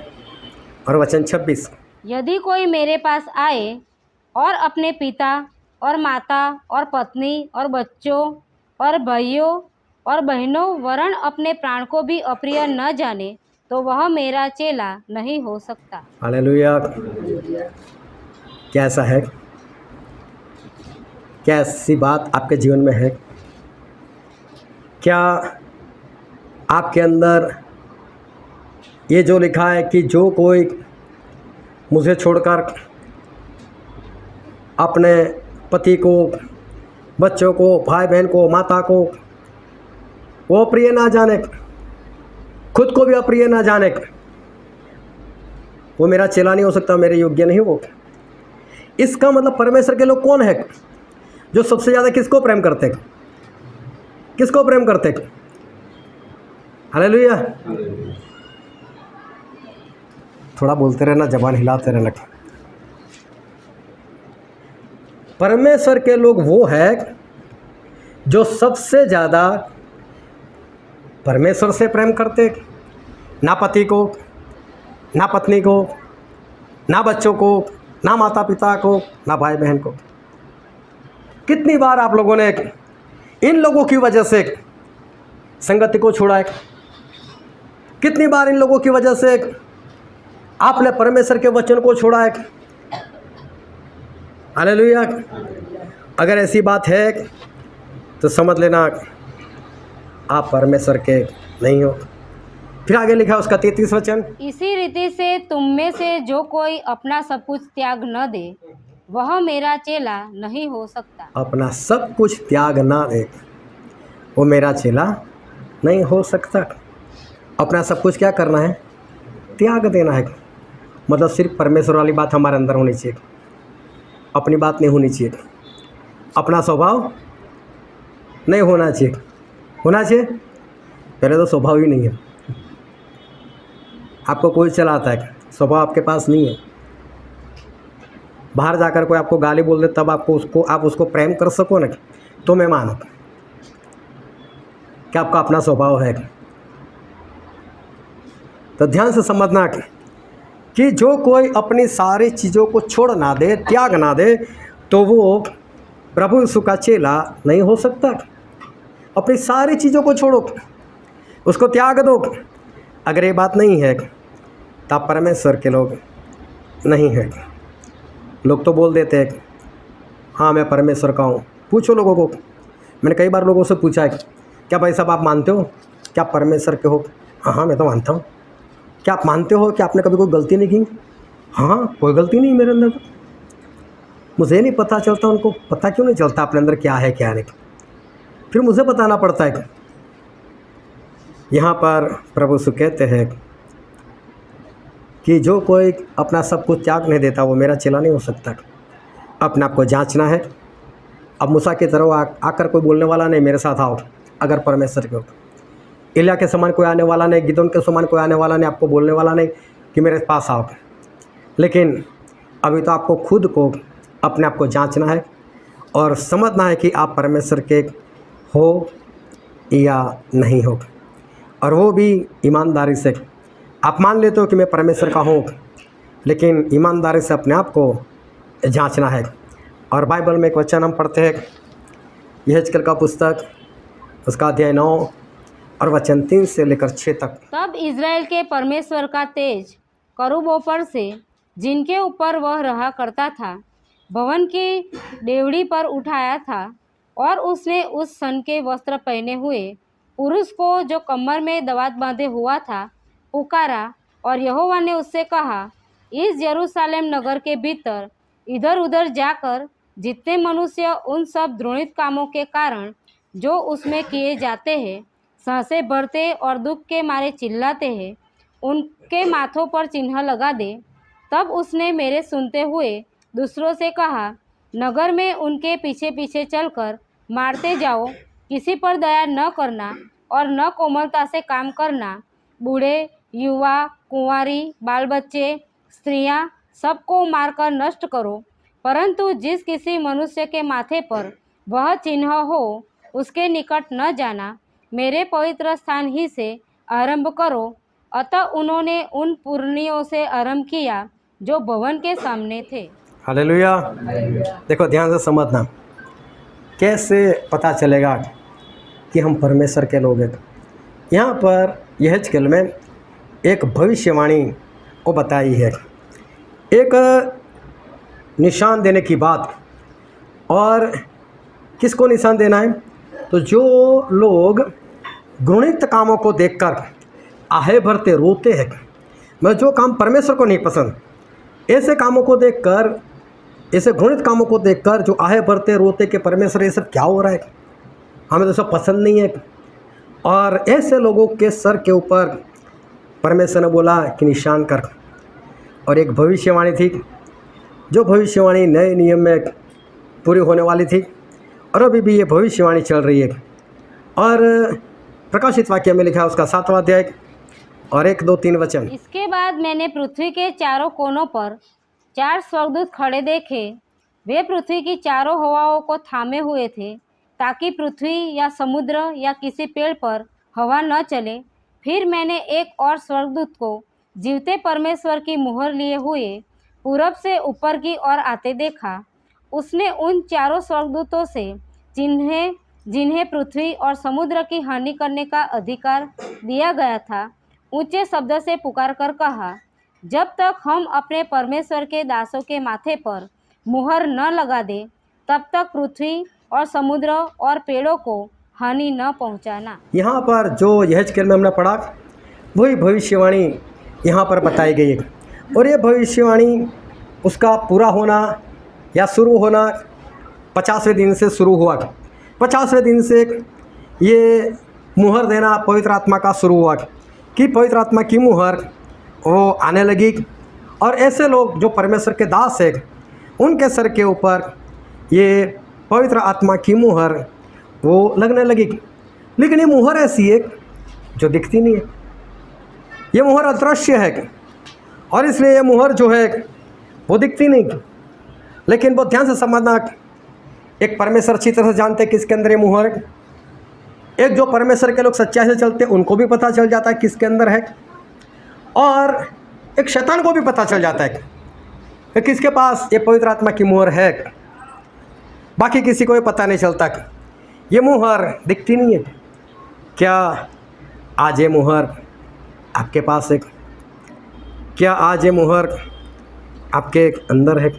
और वचन 26। यदि कोई मेरे पास आए और अपने पिता और माता और पत्नी और बच्चों और भाइयों और बहनों वरन अपने प्राण को भी अप्रिय न जाने, तो वह मेरा चेला नहीं हो सकता। हालेलुया। कैसा है? क्या ऐसी बात आपके जीवन में है? क्या आपके अंदर ये जो लिखा है कि जो कोई मुझे छोड़कर अपने पति को, बच्चों को, भाई बहन को, माता को वो अप्रिय ना जाने, खुद को भी अप्रिय ना जाने, वो मेरा चेला नहीं हो सकता, मेरे योग्य नहीं वो। इसका मतलब परमेश्वर के लोग कौन है? जो सबसे ज़्यादा किसको प्रेम करते? किसको प्रेम करते? हालेलुया। थोड़ा बोलते रहना, जबान हिलाते रहना। परमेश्वर के लोग वो है जो सबसे ज़्यादा परमेश्वर से प्रेम करते, ना पति को, ना पत्नी को, ना बच्चों को, ना माता पिता को, ना भाई बहन को। कितनी बार आप लोगों ने इन लोगों की वजह से संगति को छोड़ा है? कितनी बार इन लोगों की वजह से आपने परमेश्वर के वचन को छोड़ा है? हालेलुया। अगर ऐसी बात है तो समझ लेना आप परमेश्वर के नहीं हो। फिर आगे लिखा उसका 33 वचन, इसी रीति से तुम में से जो कोई अपना सब कुछ त्याग न दे, वह मेरा चेला नहीं हो सकता। अपना सब कुछ त्याग ना दे वो मेरा चेला नहीं हो सकता। अपना सब कुछ क्या करना है? त्याग देना है। मतलब सिर्फ परमेश्वर वाली बात हमारे अंदर होनी चाहिए, अपनी बात नहीं होनी चाहिए, अपना स्वभाव नहीं होना चाहिए। होना चाहिए? पहले तो स्वभाव ही नहीं है। आपको कोई चलाता है, स्वभाव आपके पास नहीं है। बाहर जाकर कोई आपको गाली बोल दे तब आप उसको प्रेम कर सको ना, तो मैं मानो कि आपका अपना स्वभाव है। तो ध्यान से समझना कि जो कोई अपनी सारी चीज़ों को छोड़ ना दे, त्याग ना दे, तो वो प्रभु यीशु का चेला नहीं हो सकता। अपनी सारी चीज़ों को छोड़ो, उसको त्याग दो। अगर ये बात नहीं है तब परमेश्वर के लोग नहीं हैं। लोग तो बोल देते हैं हाँ मैं परमेश्वर का हूँ। पूछो लोगों को, मैंने कई बार लोगों से पूछा है क्या भाई साहब आप मानते हो क्या परमेश्वर के हो? हाँ मैं तो मानता हूँ। क्या आप मानते हो कि आपने कभी कोई गलती नहीं की? हाँ कोई गलती नहीं मेरे अंदर। मुझे नहीं पता चलता, उनको पता क्यों नहीं चलता अपने अंदर क्या है क्या नहीं? फिर मुझे बताना पड़ता है। यहाँ पर प्रभु यीशु कहते हैं कि जो कोई अपना सब कुछ त्याग नहीं देता वो मेरा चेला नहीं हो सकता। अपने आप को जांचना है। अब मूसा की तरह आकर कोई बोलने वाला नहीं मेरे साथ आओ, अगर परमेश्वर के हो। एलिया के समान कोई आने वाला नहीं, गिदोन के समान कोई आने वाला नहीं, आपको बोलने वाला नहीं कि मेरे पास आओ। लेकिन अभी तो आपको खुद को अपने आप को जांचना है और समझना है कि आप परमेश्वर के हो या नहीं हो, और वो भी ईमानदारी से। आप मान लेते हो कि मैं परमेश्वर का हूँ, लेकिन ईमानदारी से अपने आप को जांचना है। और बाइबल में एक वचन हम पढ़ते हैं, यहेजकेल का पुस्तक उसका अध्याय 9 और वचन 3 से लेकर 6 तक। तब इज़राइल के परमेश्वर का तेज करूबों पर से, जिनके ऊपर वह रहा करता था, भवन की डेवढ़ी पर उठाया था, और उसने उस सन के वस्त्र पहने हुए पुरुष को, जो कमर में दवात बांधे हुआ था, पुकारा। और यहोवा ने उससे कहा, इस यरूशलेम नगर के भीतर इधर उधर जाकर जितने मनुष्य उन सब द्रोणित कामों के कारण जो उसमें किए जाते हैं सहसे भरते और दुख के मारे चिल्लाते हैं, उनके माथों पर चिन्ह लगा दे। तब उसने मेरे सुनते हुए दूसरों से कहा, नगर में उनके पीछे पीछे चलकर मारते जाओ, किसी पर दया न करना और न कोमलता से काम करना। बूढ़े, युवा, कुंवारी, बाल बच्चे, स्त्रियां, सबको मारकर नष्ट करो, परंतु जिस किसी मनुष्य के माथे पर वह चिन्ह हो उसके निकट न जाना। मेरे पवित्र स्थान ही से आरंभ करो। अतः उन्होंने उन पुरनियों से आरंभ किया जो भवन के सामने थे। हालेलुया। देखो ध्यान से समझना, कैसे पता चलेगा कि हम परमेश्वर के लोग हैं। यहाँ पर यहेजकेल में एक भविष्यवाणी को बताई है, एक निशान देने की बात। और किसको निशान देना है? तो जो लोग घृणित कामों को देखकर आहे भरते रोते हैं, मैं जो काम परमेश्वर को नहीं पसंद, ऐसे कामों को देखकर, ऐसे घृणित कामों को देखकर जो आहे भरते रोते कि परमेश्वर ये सब क्या हो रहा है, हमें तो सब पसंद नहीं है। और ऐसे लोगों के सर के ऊपर परमेश्वर ने बोला कि निशान कर। और एक भविष्यवाणी थी, जो भविष्यवाणी नए नियम में पूरी होने वाली थी, और अभी भी ये भविष्यवाणी चल रही है। और प्रकाशित वाक्य में लिखा है उसका 7वां अध्याय और 1, 2, 3 वचन। इसके बाद मैंने पृथ्वी के चारों कोनों पर 4 स्वर्गदूत खड़े देखे। वे पृथ्वी की चारों हवाओं को थामे हुए थे, ताकि पृथ्वी या समुद्र या किसी पेड़ पर हवा न चले। फिर मैंने एक और स्वर्गदूत को जीवते परमेश्वर की मुहर लिए हुए पूरब से ऊपर की ओर आते देखा। उसने उन चारों स्वर्गदूतों से जिन्हें पृथ्वी और समुद्र की हानि करने का अधिकार दिया गया था, ऊंचे शब्द से पुकार कर कहा, जब तक हम अपने परमेश्वर के दासों के माथे पर मुहर न लगा दे, तब तक पृथ्वी और समुद्र और पेड़ों को हानि न पहुंचाना। यहाँ पर जो यहेजकेल में हमने पढ़ा, वही भविष्यवाणी यहाँ पर बताई गई है। और ये भविष्यवाणी उसका पूरा होना या शुरू होना 50वें दिन से शुरू हुआ। 50वें दिन से ये मुहर देना पवित्र आत्मा का शुरू हुआ कि पवित्र आत्मा की मुहर वो आने लगी। और ऐसे लोग जो परमेश्वर के दास हैं, उनके सर के ऊपर ये पवित्र आत्मा की मुहर वो लगने लगी। लेकिन ये मुहर ऐसी है जो दिखती नहीं है, ये मुहर अदृश्य है, और इसलिए ये मुहर जो है वो दिखती नहीं। लेकिन बहुत ध्यान से समझना, एक परमेश्वर अच्छी तरह से जानते हैं किसके अंदर ये मुहर है। एक जो परमेश्वर के लोग सच्चाई से चलते हैं, उनको भी पता चल जाता है किसके अंदर है। और एक शैतान को भी पता चल जाता है कि किसके पास ये पवित्र आत्मा की मुहर है। बाकी किसी को ये पता नहीं चलता कि ये मुहर दिखती नहीं है। क्या आज ये मुहर आपके पास है? क्या आज ये मुहर आपके अंदर है?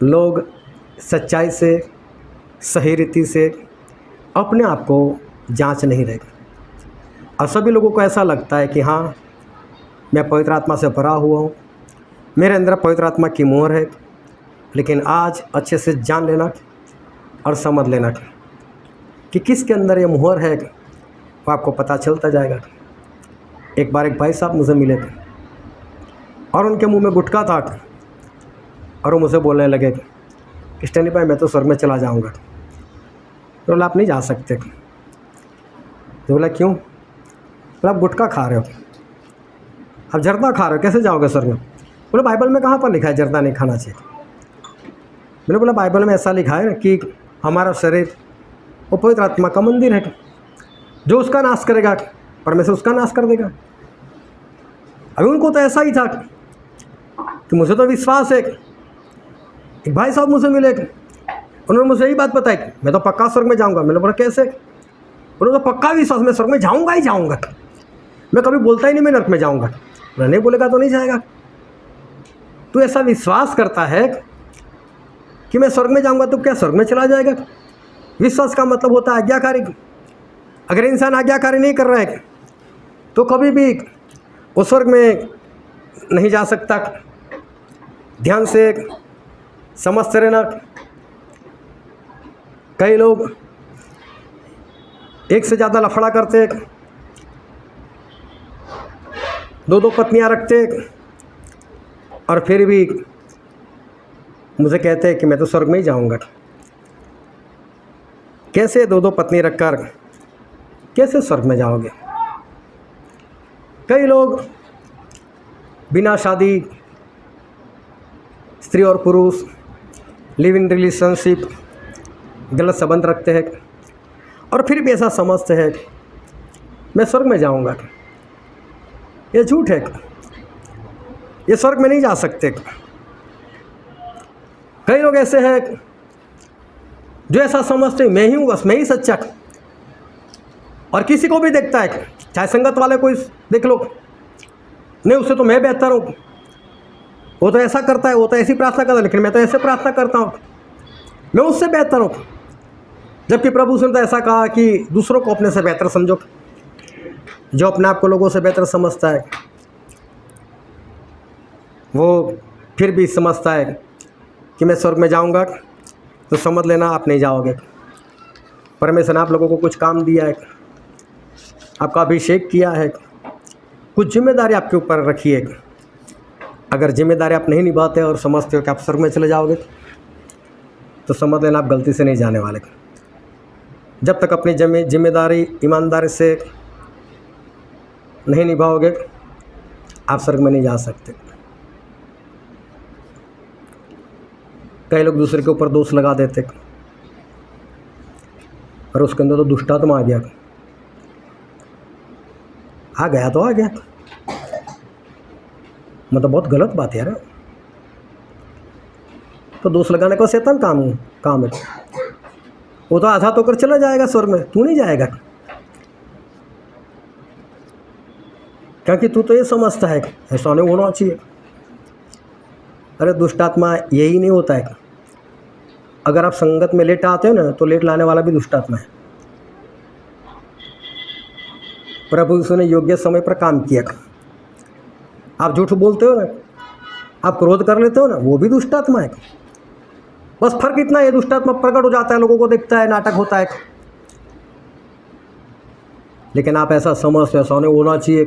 लोग सच्चाई से, सही रीति से अपने आप को जांच नहीं रहे, और सभी लोगों को ऐसा लगता है कि हाँ, मैं पवित्र आत्मा से भरा हुआ हूँ, मेरे अंदर पवित्र आत्मा की मोहर है। लेकिन आज अच्छे से जान लेना और समझ लेना कि किसके अंदर ये मोहर है, वो आपको पता चलता जाएगा। एक बार एक भाई साहब मुझे मिले थे, और उनके मुंह में गुटखा था, और वो मुझे बोलने लगे कि स्टैनी भाई, मैं तो स्वर्ग में चला जाऊंगा। तो बोला, आप नहीं जा सकते। तो बोला, क्यों? बोला, आप गुटखा खा रहे हो, आप जर्दा खा रहे हो, कैसे जाओगे स्वर्ग में? बोला, बाइबल में कहाँ पर लिखा है जर्दा नहीं खाना चाहिए? मैंने बोला, बाइबल में ऐसा लिखा है कि हमारा शरीर वो पवित्र आत्मा का मंदिर है, जो उसका नाश करेगा परमेश्वर उसका नाश कर देगा। अभी उनको तो ऐसा ही था कि मुझे तो विश्वास है। एक भाई साहब मुझे मिले, उन्होंने मुझे यही बात बताई कि मैं तो पक्का स्वर्ग में जाऊंगा। मैंने बोला, कैसे? उन्होंने तो पक्का विश्वास, मैं स्वर्ग में जाऊँगा ही जाऊँगा, मैं कभी बोलता ही नहीं मैं नरक में जाऊँगा। नहीं बोलेगा तो नहीं जाएगा। तू ऐसा विश्वास करता है कि मैं स्वर्ग में जाऊँगा, तो क्या स्वर्ग में चला जाएगा? विश्वास का मतलब होता है आज्ञाकारी। अगर इंसान आज्ञाकारी नहीं कर रहा है तो कभी भी वो स्वर्ग में नहीं जा सकता। ध्यान से समझते रहना। कई लोग एक से ज़्यादा लफड़ा करते, दो दो पत्नियां रखते, और फिर भी मुझे कहते हैं कि मैं तो स्वर्ग में ही जाऊंगा। कैसे दो दो पत्नी रखकर कैसे स्वर्ग में जाओगे? कई लोग बिना शादी, स्त्री और पुरुष लिव इन रिलेशनशिप, गलत संबंध रखते हैं और फिर भी ऐसा समझते हैं मैं स्वर्ग में जाऊंगा। ये झूठ है, ये स्वर्ग में नहीं जा सकते। कई लोग ऐसे हैं जो ऐसा समझते मैं ही हूँ, बस मैं ही सच्चा, और किसी को भी देखता है, चाहे संगत वाले कोई देख लो, नहीं उससे तो मैं बेहतर हूँ, वो तो ऐसा करता है, वो तो ऐसी प्रार्थना करता है, लेकिन मैं तो ऐसे प्रार्थना करता हूँ, मैं उससे बेहतर हूँ। जबकि प्रभु ने तो ऐसा कहा कि दूसरों को अपने से बेहतर समझो। जो अपने आप को लोगों से बेहतर समझता है वो फिर भी समझता है कि मैं स्वर्ग में जाऊंगा, तो समझ लेना आप नहीं जाओगे। परमेश्वर ने आप लोगों को कुछ काम दिया है, आपका अभिषेक किया है, कुछ जिम्मेदारी आपके ऊपर रखी है। अगर जिम्मेदारी आप नहीं निभाते और समझते हो कि आप स्वर्ग में चले जाओगे, तो समझ लेना आप गलती से नहीं जाने वाले। जब तक अपनी जिम्मेदारी ईमानदारी से नहीं निभाओगे, आप स्वर्ग में नहीं जा सकते। कई लोग दूसरे के ऊपर दोष लगा देते और उसके अंदर तो दुष्टात्मा आ गया तो आ गया। मतलब बहुत गलत बात है यार। तो दोष लगाने का शैतान काम है। वो तो आज़ाद होकर चला जाएगा स्वर्ग में, तू नहीं जाएगा, क्योंकि तू तो ये समझता है ऐसा नहीं होना चाहिए। अरे दुष्टात्मा यही नहीं होता है। अगर आप संगत में लेट आते हो ना, तो लेट लाने वाला भी दुष्टात्मा है। प्रभु यीशु ने योग्य समय पर काम किया। आप झूठ बोलते हो ना, आप क्रोध कर लेते हो ना, वो भी दुष्टात्मा है। बस फर्क इतना है, दुष्टात्मा प्रकट हो जाता है, लोगों को दिखता है, नाटक होता है। लेकिन आप ऐसा समझते हो ऐसा नहीं होना चाहिए,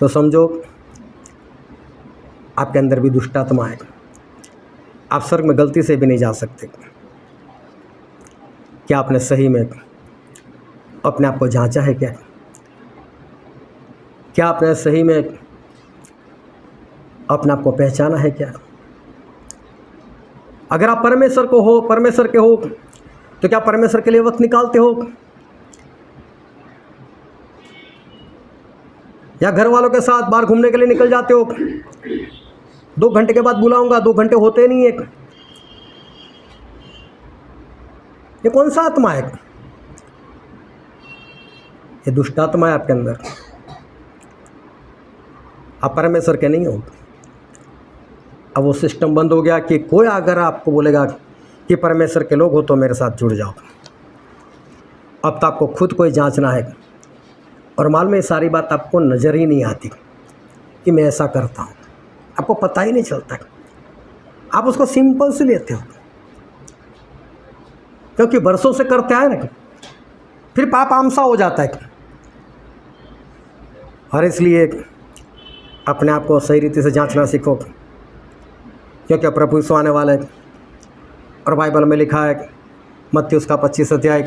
तो समझो आपके अंदर भी दुष्टात्मा है। आप स्वर्ग में गलती से भी नहीं जा सकते। क्या आपने सही में अपने आप को जांचा है? क्या आपने सही में अपने आप को पहचाना है? क्या अगर आप परमेश्वर के हो, तो क्या परमेश्वर के लिए वक्त निकालते हो? या घर वालों के साथ बाहर घूमने के लिए निकल जाते हो? 2 घंटे के बाद बुलाऊंगा, 2 घंटे होते नहीं है। ये कौन सा आत्मा है? ये दुष्टात्मा है आपके अंदर। आप परमेश्वर के नहीं हो। अब वो सिस्टम बंद हो गया कि कोई अगर आपको बोलेगा कि परमेश्वर के लोग हो तो मेरे साथ जुड़ जाओ। अब तो आपको खुद को ही जांचना है। और मालूम है सारी बात आपको नज़र ही नहीं आती कि मैं ऐसा करता हूँ, आपको पता ही नहीं चलता। आप उसको सिंपल से लेते हो, क्योंकि बरसों से करते आए ना, फिर पाप आमसा हो जाता है। और इसलिए अपने आप को सही रीति से जांचना सीखो, क्योंकि प्रभु यीशु आने वाला है। और बाइबल में लिखा है मत्ती उसका 25 अध्याय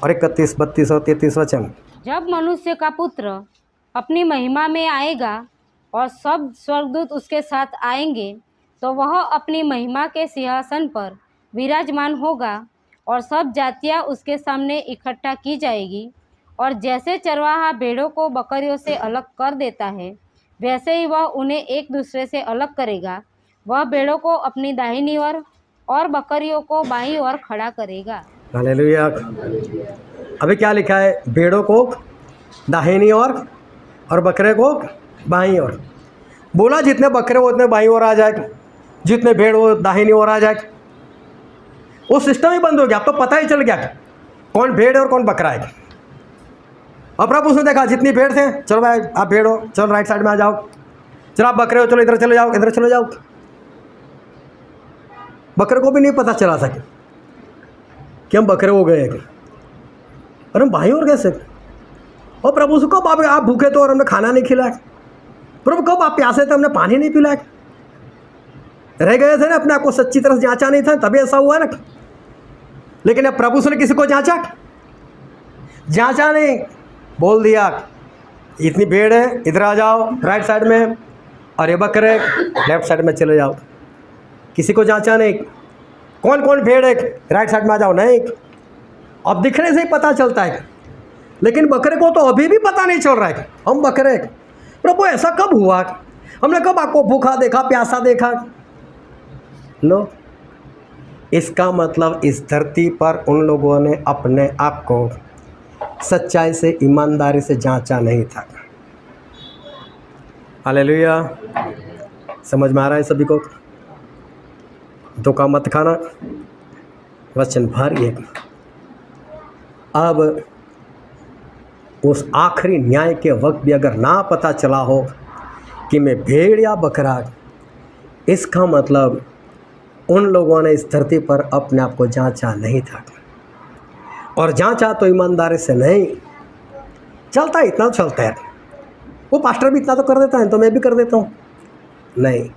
और 31, 32 और 33 वचन। जब मनुष्य का पुत्र अपनी महिमा में आएगा और सब स्वर्गदूत उसके साथ आएंगे, तो वह अपनी महिमा के सिंहासन पर विराजमान होगा और सब जातियां उसके सामने इकट्ठा की जाएगी। और जैसे चरवाहा भेड़ों को बकरियों से अलग कर देता है, वैसे ही वह उन्हें एक दूसरे से अलग करेगा। वह भेड़ों को अपनी दाहिनी ओर और बकरियों को बाईं ओर खड़ा करेगा। हालेलुया। अभी क्या लिखा है, भेड़ों को दाहिनी ओर और बकरे को बाईं ओर। बोला जितने बकरे वो उतने बाईं ओर आ जाए, जितने भेड़ वो दाहिनी ओर आ जाए। वो सिस्टम ही बंद हो गया, अब तो पता ही चल गया कौन भेड़ है और कौन बकरा है। अब प्रभु उसने देखा जितनी भेड़ थे, चलो भाई आप भेड़ हो, चलो राइट साइड में आ जाओ, चलो आप बकरे हो, चलो इधर चले जाओ, इधर चले जाओ। बकरे को भी नहीं पता चला था कि हम बकरे हो गए, अरे हम भाई और कैसे। और प्रभु से कब आप भूखे तो और हमने खाना नहीं खिलाया, प्रभु कब आप प्यासे थे हमने पानी नहीं पिलाया, रह गए थे ना, अपने आप को सच्ची तरह से जांचा नहीं था तभी ऐसा हुआ ना। लेकिन अब प्रभु से ने किसी को जांचा नहीं, बोल दिया इतनी भीड़ है इधर आ जाओ राइट साइड में, और ये बकरे लेफ्ट साइड में चले जाओ। किसी को जांचा नहीं, कौन कौन भेड़ है राइट साइड में आ जाओ, नहीं। अब दिखने से ही पता चलता है, लेकिन बकरे को तो अभी भी पता नहीं चल रहा है हम बकरे। प्रभु ऐसा कब हुआ, हमने कब आपको भूखा देखा, प्यासा देखा। लो, इसका मतलब इस धरती पर उन लोगों ने अपने आप को सच्चाई से, ईमानदारी से जांचा नहीं था। हालेलुया, समझ में आ रहा है सभी को। धोखा मत खाना, वचन भरिए। अब उस आखिरी न्याय के वक्त भी अगर ना पता चला हो कि मैं भेड़ या बकरा, इसका मतलब उन लोगों ने इस धरती पर अपने आप को जांचा नहीं था, और जांचा तो ईमानदारी से नहीं। चलता है इतना चलता है, वो पास्टर भी इतना तो कर देता है तो मैं भी कर देता हूँ, नहीं।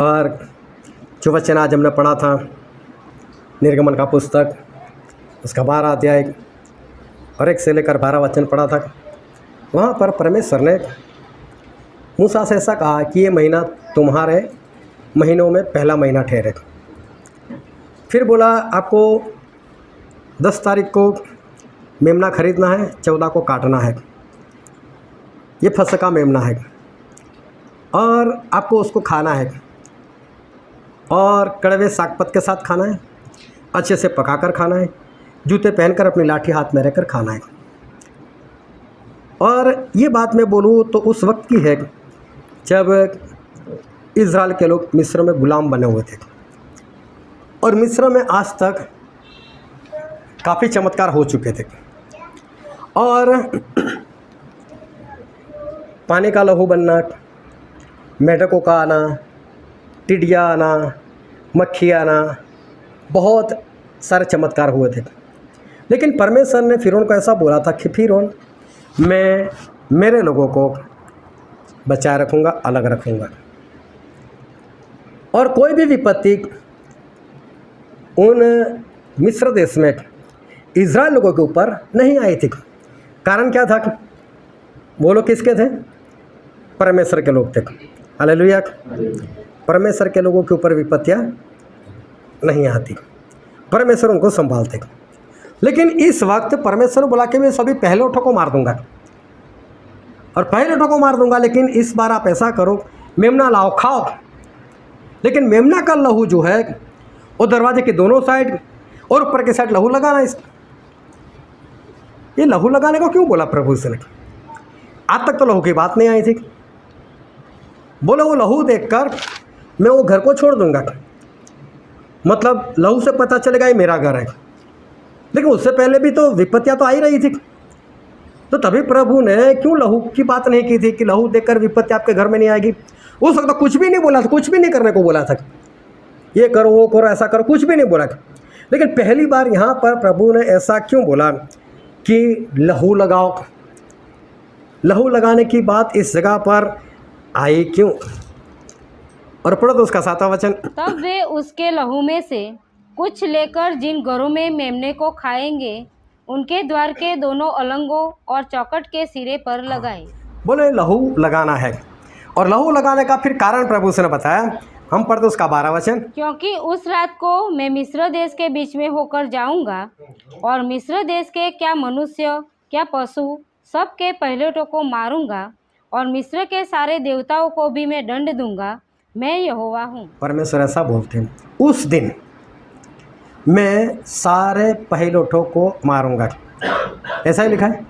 और जो वचन आज हमने पढ़ा था निर्गमन का पुस्तक, उसका 12 अध्याय और 1 से लेकर 12 वचन पढ़ा था। वहाँ पर परमेश्वर ने मूसा से ऐसा कहा कि ये महीना तुम्हारे महीनों में पहला महीना ठहरे। फिर बोला आपको 10 तारीख को मेमना खरीदना है, 14 को काटना है, ये फसह मेमना है, और आपको उसको खाना है, और कड़वे सागपत के साथ खाना है, अच्छे से पकाकर खाना है, जूते पहनकर अपनी लाठी हाथ में रहकर खाना है। और ये बात मैं बोलूँ तो उस वक्त की है जब इज़राइल के लोग मिस्र में गुलाम बने हुए थे, और मिस्र में आज तक काफ़ी चमत्कार हो चुके थे। और पानी का लहू बनना, मेढकों का आना, टिड्डियाँ आना, मक्खी आना, बहुत सारे चमत्कार हुए थे। लेकिन परमेश्वर ने फिरौन को ऐसा बोला था कि फिरौन, मैं मेरे लोगों को बचाए रखूँगा, अलग रखूँगा, और कोई भी विपत्ति उन मिस्र देश में इज़राइल लोगों के ऊपर नहीं आई थी। कारण क्या था? वो लोग किसके थे? परमेश्वर के लोग थे। हालेलुया। परमेश्वर के लोगों के ऊपर विपत्तियाँ नहीं आती, परमेश्वर उनको संभालते। लेकिन इस वक्त परमेश्वर बोला कि मैं सभी पहले उठों को मार दूंगा, और पहले उठों को मार दूंगा, लेकिन इस बार आप ऐसा करो, मेमना लाओ, खाओ। लेकिन मेमना का लहू जो है वो दरवाजे के दोनों साइड और ऊपर के साइड लहू लगाना। इस ये लहू लगाने को क्यों बोला प्रभु से? आज तक तो लहू की बात नहीं आई थी। बोले वो लहू देखकर मैं वो घर को छोड़ दूंगा, मतलब लहू से पता चलेगा ये मेरा घर है। लेकिन उससे पहले भी तो विपत्तियाँ तो आ ही रही थी, तो तभी प्रभु ने क्यों लहू की बात नहीं की थी कि लहू देखकर विपत्ति आपके घर में नहीं आएगी? उस वक्त तो कुछ भी नहीं बोला था, कुछ भी नहीं करने को बोला था, ये करो वो करो ऐसा करो, कुछ भी नहीं बोला। लेकिन पहली बार यहाँ पर प्रभु ने ऐसा क्यों बोला कि लहू लगाओ? लहू लगाने की बात इस जगह पर आई क्यों? और पढ़ो तो उसका 7वां वचन। तब वे उसके लहू में से कुछ लेकर जिन घरों में मेमने को खाएंगे उनके द्वार के दोनों अलंगों और चौखट के सिरे पर लगाए। बोले लहू लगाना है, और लहू लगाने का फिर कारण प्रभु से ने बताया। हम पढ़ते उसका 12वां वचन। क्योंकि उस रात को मैं मिस्र देश के बीच में होकर जाऊंगा, और मिस्र देश के क्या मनुष्य क्या पशु सबके पहलेटों को मारूंगा, और मिस्र के सारे देवताओं को भी मैं दंड दूंगा। मैं यहोवा हूँ। परमेश्वर ऐसा बोलते हैं। उस दिन मैं सारे पहिलौठों को मारूंगा। ऐसा ही लिखा है,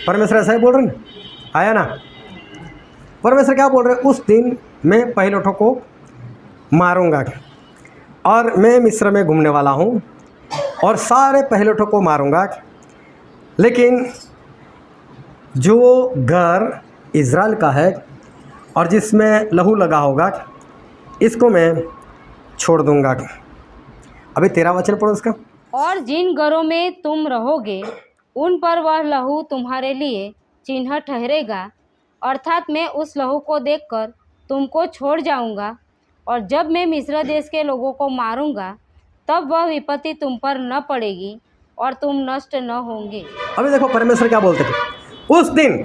परमेश्वर ऐसा ही बोल रहे हैं, आया ना। परमेश्वर क्या बोल रहे हैं, उस दिन मैं पहिलौठों को मारूंगा और मैं मिस्र में घूमने वाला हूँ और सारे पहिलौठों को मारूंगा, लेकिन जो घर इज़राइल का है और जिसमें लहू लगा होगा इसको मैं छोड़ दूंगा। अभी 13 वचन पढ़ो इसका। और जिन घरों में तुम रहोगे उन पर वह लहू तुम्हारे लिए चिन्ह ठहरेगा, अर्थात मैं उस लहू को देखकर तुमको छोड़ जाऊंगा, और जब मैं मिस्र देश के लोगों को मारूंगा तब वह विपत्ति तुम पर न पड़ेगी और तुम नष्ट न होंगे। अभी देखो परमेश्वर क्या बोलते हैं, उस दिन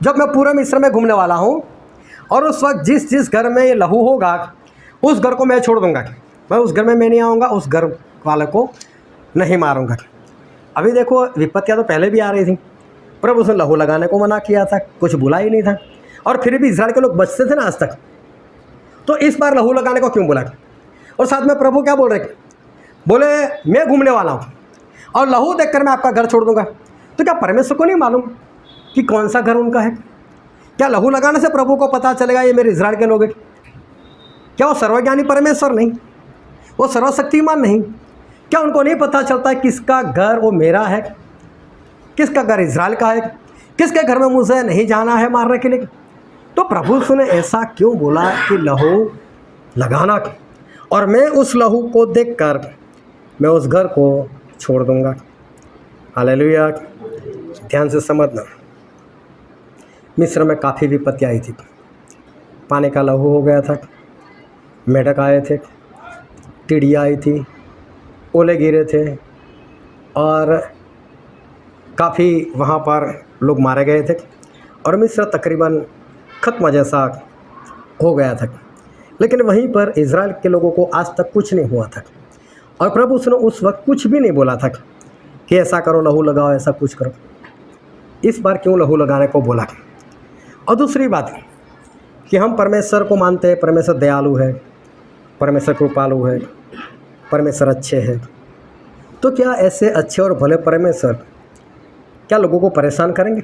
जब मैं पूरे मिस्र में घूमने वाला हूँ और उस वक्त जिस जिस घर में ये लहू होगा उस घर को मैं छोड़ दूंगा। मैं उस घर में मैं नहीं आऊँगा, उस घर वाले को नहीं मारूंगा। अभी देखो विपत्तियाँ तो पहले भी आ रही थी, प्रभु उसने लहू लगाने को मना किया था, कुछ बुला ही नहीं था, और फिर भी इज़राइल के लोग बचते थे ना आज तक। तो इस बार लहू लगाने को क्यों बुला? और साथ में प्रभु क्या बोल रहे, बोले मैं घूमने वाला हूँ और लहू देखकर मैं आपका घर छोड़ दूंगा। तो क्या परमेश्वर को नहीं मालूम कि कौन सा घर उनका है? क्या लहू लगाने से प्रभु को पता चलेगा ये मेरे इज़राइल के लोग हैं? क्या वो सर्वज्ञानी परमेश्वर नहीं, वो सर्वशक्तिमान नहीं? क्या उनको नहीं पता चलता है किसका घर वो मेरा है, किसका घर इज़राइल का है, किसके घर में मुझे नहीं जाना है मारने के लिए? तो प्रभु ने ऐसा क्यों बोला कि लहू लगाना, और मैं उस लहू को देखकर मैं उस घर को छोड़ दूंगा। हालेलुया। ध्यान से समझना, मिस्र में काफ़ी विपत्ति आई थी, पानी का लहू हो गया था, मेढक आए थे, टिड्डियाँ आई थी, ओले गिरे थे और काफ़ी वहाँ पर लोग मारे गए थे और मिस्र तकरीबन ख़त्म जैसा हो गया था। लेकिन वहीं पर इज़राइल के लोगों को आज तक कुछ नहीं हुआ था और प्रभु उसने उस वक्त कुछ भी नहीं बोला था कि ऐसा करो, लहू लगाओ, ऐसा कुछ करो। इस बार क्यों लहू लगाने को बोला? और दूसरी बात कि हम परमेश्वर को मानते हैं, परमेश्वर दयालु है, परमेश्वर कृपालु है, परमेश्वर अच्छे हैं। तो क्या ऐसे अच्छे और भले परमेश्वर क्या लोगों को परेशान करेंगे?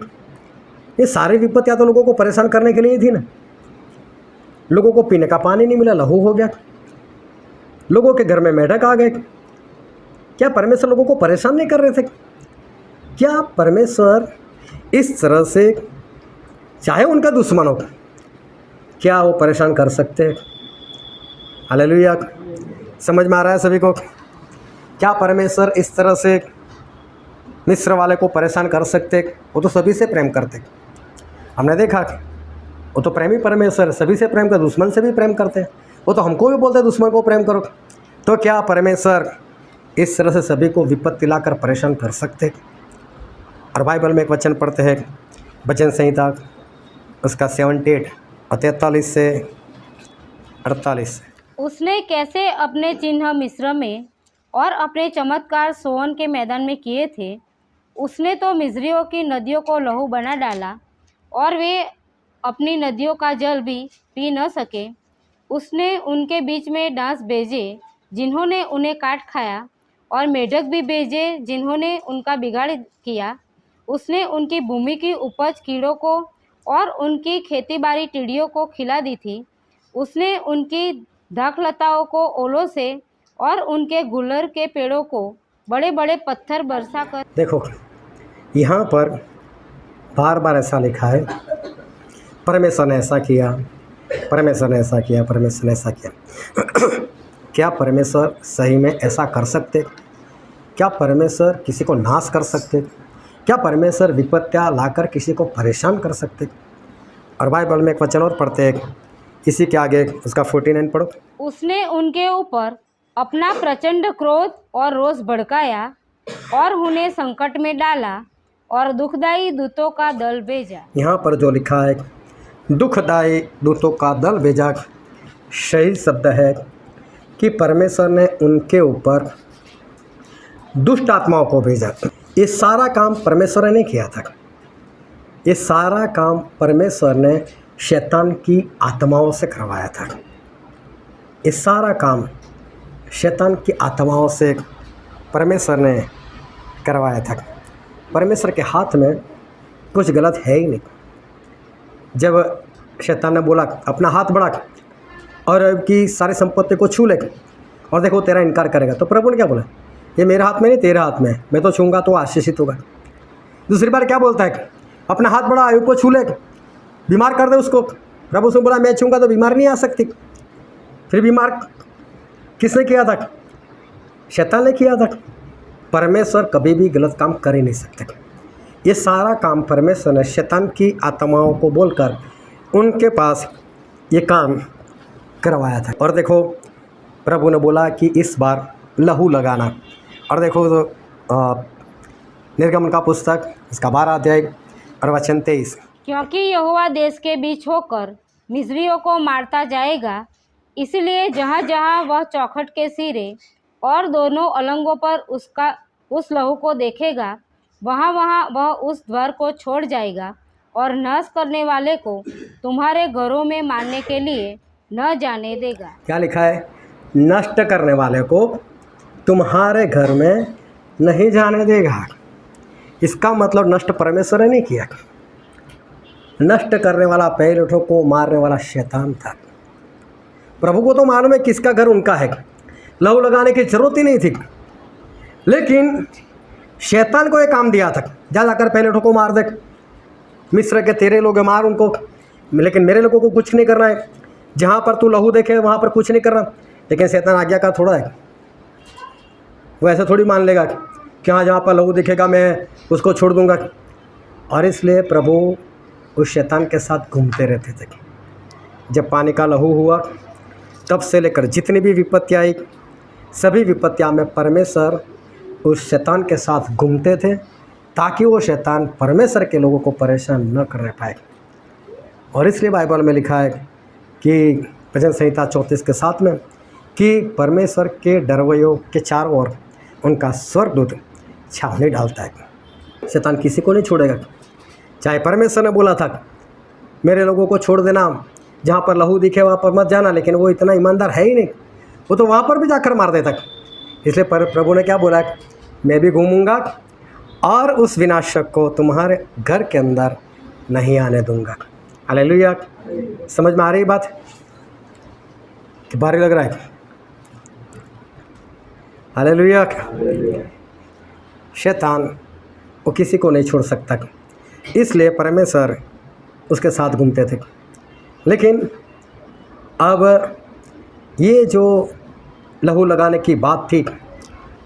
ये सारी विपत्तियाँ तो लोगों को परेशान करने के लिए थी ना। लोगों को पीने का पानी नहीं मिला, लहू हो गया, लोगों के घर में मेढक आ गए। क्या परमेश्वर लोगों को परेशान नहीं कर रहे थे? क्या परमेश्वर इस तरह से चाहे उनका दुश्मन हो, क्या वो परेशान कर सकते हैं? हालेलुया। समझ में आ रहा है सभी को? क्या परमेश्वर इस तरह से मिस्र वाले को परेशान कर सकते? वो तो सभी से प्रेम करते, हमने देखा। वो तो प्रेमी परमेश्वर सभी से प्रेम कर, दुश्मन से भी प्रेम करते हैं। वो तो हमको भी बोलते हैं दुश्मन को प्रेम करो। तो क्या परमेश्वर इस तरह से सभी को विपत्ति लाकर परेशान कर सकते? और बाइबल में एक वचन पढ़ते हैं, वचन संहिता उसका 78 और 43 से 48। उसने कैसे अपने चिन्ह मिस्र में और अपने चमत्कार सोअन के मैदान में किए थे। उसने तो मिस्रियों की नदियों को लहू बना डाला और वे अपनी नदियों का जल भी पी न सके। उसने उनके बीच में डांस भेजे जिन्होंने उन्हें काट खाया, और मेढक भी भेजे जिन्होंने उनका बिगाड़ किया। उसने उनकी भूमि की उपज कीड़ों को और उनकी खेतीबाड़ी टिड्डियों को खिला दी थी। उसने उनकी दाखलताओं को ओलों से और उनके गुलर के पेड़ों को बड़े बड़े पत्थर बरसा कर। देखो यहाँ पर बार बार ऐसा लिखा है, परमेश्वर ने ऐसा किया, परमेश्वर ने ऐसा किया, परमेश्वर ने ऐसा किया। क्या परमेश्वर सही में ऐसा कर सकते? क्या परमेश्वर किसी को नाश कर सकते? क्या परमेश्वर विपत्तियाँ लाकर किसी को परेशान कर सकते? और बाइबल में एक वचन और पढ़ते हैं इसी के आगे, उसका 49 पढ़ो। उसने उनके ऊपर अपना प्रचंड क्रोध और रोष भड़काया और उन्हें संकट में डाला और दुखदाई दूतों का दल भेजा। यहाँ पर जो लिखा है दुखदाई दूतों का दल भेजा, सही शब्द है कि परमेश्वर ने उनके ऊपर दुष्ट आत्माओं को भेजा। ये सारा काम परमेश्वर ने नहीं किया था, ये सारा काम परमेश्वर ने शैतान की आत्माओं से करवाया था। ये सारा काम शैतान की आत्माओं से परमेश्वर ने करवाया था। परमेश्वर के हाथ में कुछ गलत है ही नहीं। जब शैतान ने बोला अपना हाथ बढ़ा और की सारी संपत्ति को छू ले और देखो तेरा इनकार करेगा, तो प्रभु ने क्या बोला, ये मेरे हाथ में नहीं तेरे हाथ में है, मैं तो छूँगा तो आशीषित होगा। दूसरी बार क्या बोलता है, अपना हाथ बढ़ा आयु को छू ले, बीमार कर दे उसको। प्रभु से बोला मैं छूँगा तो बीमार नहीं आ सकती। फिर बीमार किसने किया था? शैतान ने किया था। परमेश्वर कभी भी गलत काम कर ही नहीं सकते। ये सारा काम परमेश्वर ने शैतान की आत्माओं को बोलकर उनके पास ये काम करवाया था। और देखो प्रभु ने बोला कि इस बार लहू लगाना। और देखो निर्गमन का पुस्तक इसका 12 अध्याय और वचन 23। क्योंकि यहोवा देश के बीच होकर मिस्रियों को मारता जाएगा, इसलिए जहाँ जहाँ वह चौखट के सिरे और दोनों अलंगों पर उस लहू को देखेगा, वहाँ वहाँ वह उस द्वार को छोड़ जाएगा और नाश करने वाले को तुम्हारे घरों में मारने के लिए न जाने देगा। क्या लिखा है? नष्ट करने वाले को तुम्हारे घर में नहीं जाने देगा। इसका मतलब नष्ट परमेश्वर ने नहीं किया। नष्ट करने वाला पहले को मारने वाला शैतान था। प्रभु को तो मालूम है किसका घर उनका है, लहू लगाने की जरूरत ही नहीं थी। लेकिन शैतान को एक काम दिया था, जा जाकर पहले को मार दे, मिस्र के तेरे लोग मार उनको, लेकिन मेरे लोगों को कुछ नहीं करना है। जहाँ पर तू लहू देखे वहाँ पर कुछ नहीं करना। लेकिन शैतान आज्ञा का थोड़ा है, वो ऐसा थोड़ी मान लेगा कि हाँ जहाँ पर लहू दिखेगा मैं उसको छोड़ दूंगा। और इसलिए प्रभु उस शैतान के साथ घूमते रहते थे। जब पानी का लहू हुआ तब से लेकर जितनी भी विपत्ति आई, सभी विपत्तियाँ में परमेश्वर उस शैतान के साथ घूमते थे ताकि वो शैतान परमेश्वर के लोगों को परेशान न कर पाए। और इसलिए बाइबल में लिखा है कि भजन संहिता 34 के 7 में कि परमेश्वर के डरवैयों के चारों ओर उनका स्वर्गदूत छावनी डालता है। शैतान किसी को नहीं छोड़ेगा। चाहे परमेश्वर ने बोला था मेरे लोगों को छोड़ देना, जहाँ पर लहू दिखे वहाँ पर मत जाना, लेकिन वो इतना ईमानदार है ही नहीं, वो तो वहाँ पर भी जाकर मार देता। इसलिए प्रभु ने क्या बोला, मैं भी घूमूंगा और उस विनाशक को तुम्हारे घर के अंदर नहीं आने दूंगा। हालेलुया। समझ में आ रही बात कि भारी लग रहा है? हालेलुया। शैतान वो किसी को नहीं छोड़ सकता, इसलिए परमेश्वर उसके साथ घूमते थे। लेकिन अब ये जो लहू लगाने की बात थी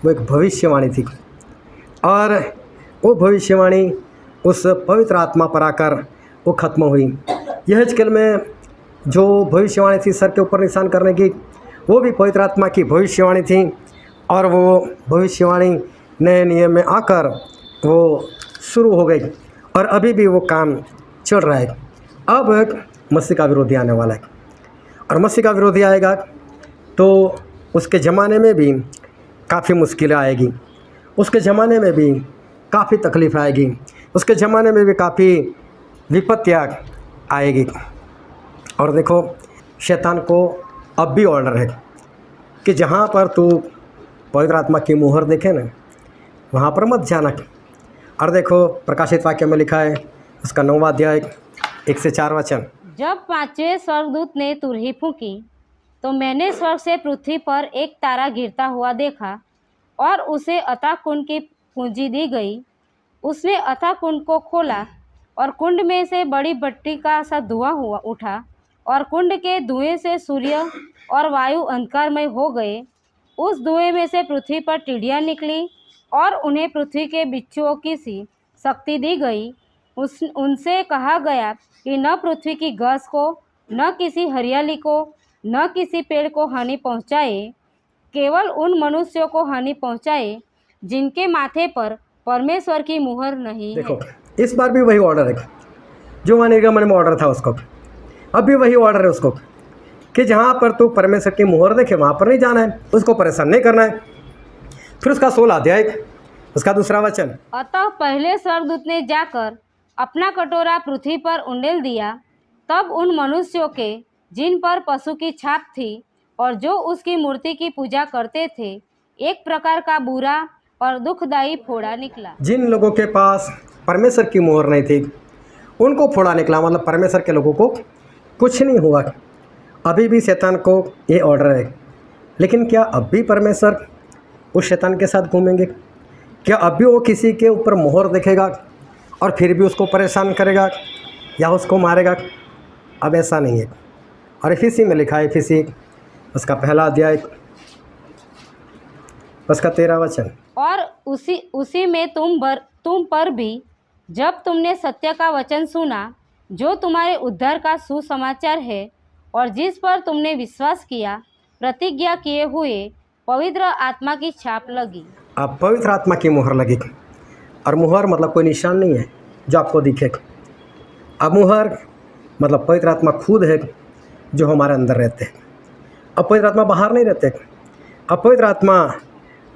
वो एक भविष्यवाणी थी, और वो भविष्यवाणी उस पवित्र आत्मा पर आकर वो ख़त्म हुई। यहेजकेल में जो भविष्यवाणी थी सर के ऊपर निशान करने की, वो भी पवित्र आत्मा की भविष्यवाणी थी, और वो भविष्यवाणी नए नियम में आकर वो शुरू हो गई, और अभी भी वो काम चल रहा है। अब मसीह का विरोधी आने वाला है, और मसीह का विरोधी आएगा तो उसके ज़माने में भी काफ़ी मुश्किलें आएगी, उसके ज़माने में भी काफ़ी तकलीफ़ आएगी, उसके ज़माने में भी काफ़ी विपत्तियाँ आएगी। और देखो शैतान को अब भी ऑर्डर है कि जहाँ पर तू पवित्र आत्मा की मुहर देखे ना वहाँ पर मत जाना। और देखो प्रकाशित वाक्य में लिखा है उसका 9वां अध्याय 1 से 4 वचन। जब पांचवें स्वर्गदूत ने तुरही फूंकी तो मैंने स्वर्ग से पृथ्वी पर एक तारा गिरता हुआ देखा, और उसे अथाह कुंड की पूंजी दी गई। उसने अथाह कुंड को खोला, और कुंड में से बड़ी भट्टी का सा धुआं हुआ उठा, और कुंड के धुएं से सूर्य और वायु अंधकारमय हो गए। उस धुएं में से पृथ्वी पर टिड्डियाँ निकली, और उन्हें पृथ्वी के बिच्छुओं की सी शक्ति दी गई। उनसे कहा गया कि न पृथ्वी की घास को, न किसी हरियाली को, न किसी पेड़ को हानि पहुँचाए, केवल उन मनुष्यों को हानि पहुँचाए जिनके माथे पर परमेश्वर की मुहर नहीं है। देखो इस बार भी वही ऑर्डर है जो वहाँ निर्गमन में ऑर्डर था उसको, अब भी वही ऑर्डर है उसको कि जहाँ पर तू परमेश्वर की मुहर देखे वहाँ पर नहीं जाना है, उसको परेशान नहीं करना है। फिर उसका 16 अध्याय उसका 2 वचन। अतः पहले स्वर्गदूत ने जाकर अपना कटोरा पृथ्वी पर उंडेल दिया। तब उन मनुष्यों के जिन पर पशु की छाप थी और जो उसकी मूर्ति की पूजा करते थे, एक प्रकार का बुरा और दुखदायी फोड़ा निकला। जिन लोगों के पास परमेश्वर की मोहर नहीं थी उनको फोड़ा निकला, मतलब परमेश्वर के लोगों को कुछ नहीं हुआ। अभी भी शैतान को ये ऑर्डर है, लेकिन क्या अब भी परमेश्वर उस शैतान के साथ घूमेंगे? क्या अब भी वो किसी के ऊपर मोहर देखेगा और फिर भी उसको परेशान करेगा या उसको मारेगा? अब ऐसा नहीं है। और इफिसी में लिखा है, इफिसी उसका पहला अध्याय उसका 13 वचन, और उसी में तुम पर भी, जब तुमने सत्य का वचन सुना, जो तुम्हारे उद्धार का सुसमाचार है, और जिस पर तुमने विश्वास किया, प्रतिज्ञा किए हुए पवित्र आत्मा की छाप लगी। अब पवित्र आत्मा की मुहर लगी। और मुहर मतलब कोई निशान नहीं है जो आपको दिखे। अब मुहर मतलब पवित्र आत्मा खुद है जो हमारे अंदर रहते हैं। अब पवित्र आत्मा बाहर नहीं रहते, अब पवित्र आत्मा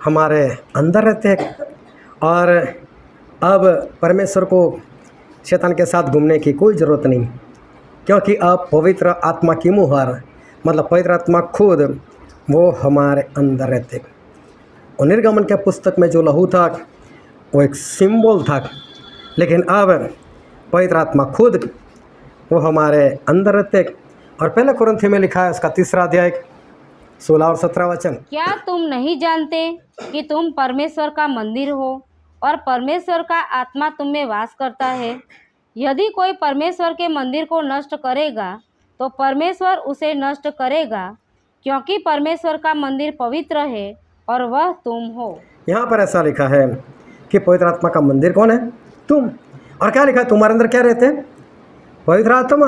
हमारे अंदर रहते हैं। और अब परमेश्वर को शैतान के साथ घूमने की कोई ज़रूरत नहीं, क्योंकि अब पवित्र आत्मा की मुहर मतलब पवित्र आत्मा खुद वो हमारे अंदर रहते। और निर्गमन के पुस्तक में जो लहू था वो एक सिंबल था, लेकिन अब पवित्र आत्मा खुद वो हमारे अंदर रहते। और पहले कुरिन्थी में लिखा है उसका 3 अध्याय 16 और 17 वचन, क्या तुम नहीं जानते कि तुम परमेश्वर का मंदिर हो और परमेश्वर का आत्मा तुम में वास करता है? यदि कोई परमेश्वर के मंदिर को नष्ट करेगा तो परमेश्वर उसे नष्ट करेगा, क्योंकि परमेश्वर का मंदिर पवित्र है और वह तुम हो। यहाँ पर ऐसा लिखा है कि पवित्र आत्मा का मंदिर कौन है? तुम। और क्या लिखा है? तुम्हारे अंदर क्या रहते हैं? पवित्र आत्मा।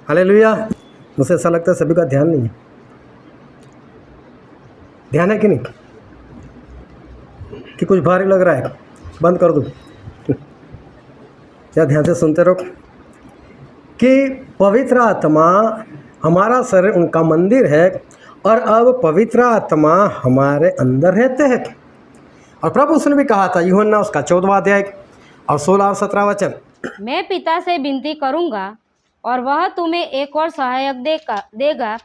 हालेलुया। मुझे ऐसा लगता है सभी का ध्यान नहीं है। ध्यान है कि नहीं? कि कुछ भारी लग रहा है? बंद कर दूँ? क्या ध्यान से सुनते रहो कि पवित्र आत्मा हमारा शरीर उनका मंदिर है और अब पवित्र आत्मा हमारे अंदर रहते हैं। और प्रभु उसने भी कहा था, यूहन्ना उसका 14वां अध्याय और 16 और 17 वचन, मैं पिता से विनती करूंगा और वह तुम्हें एक और सहायक देगा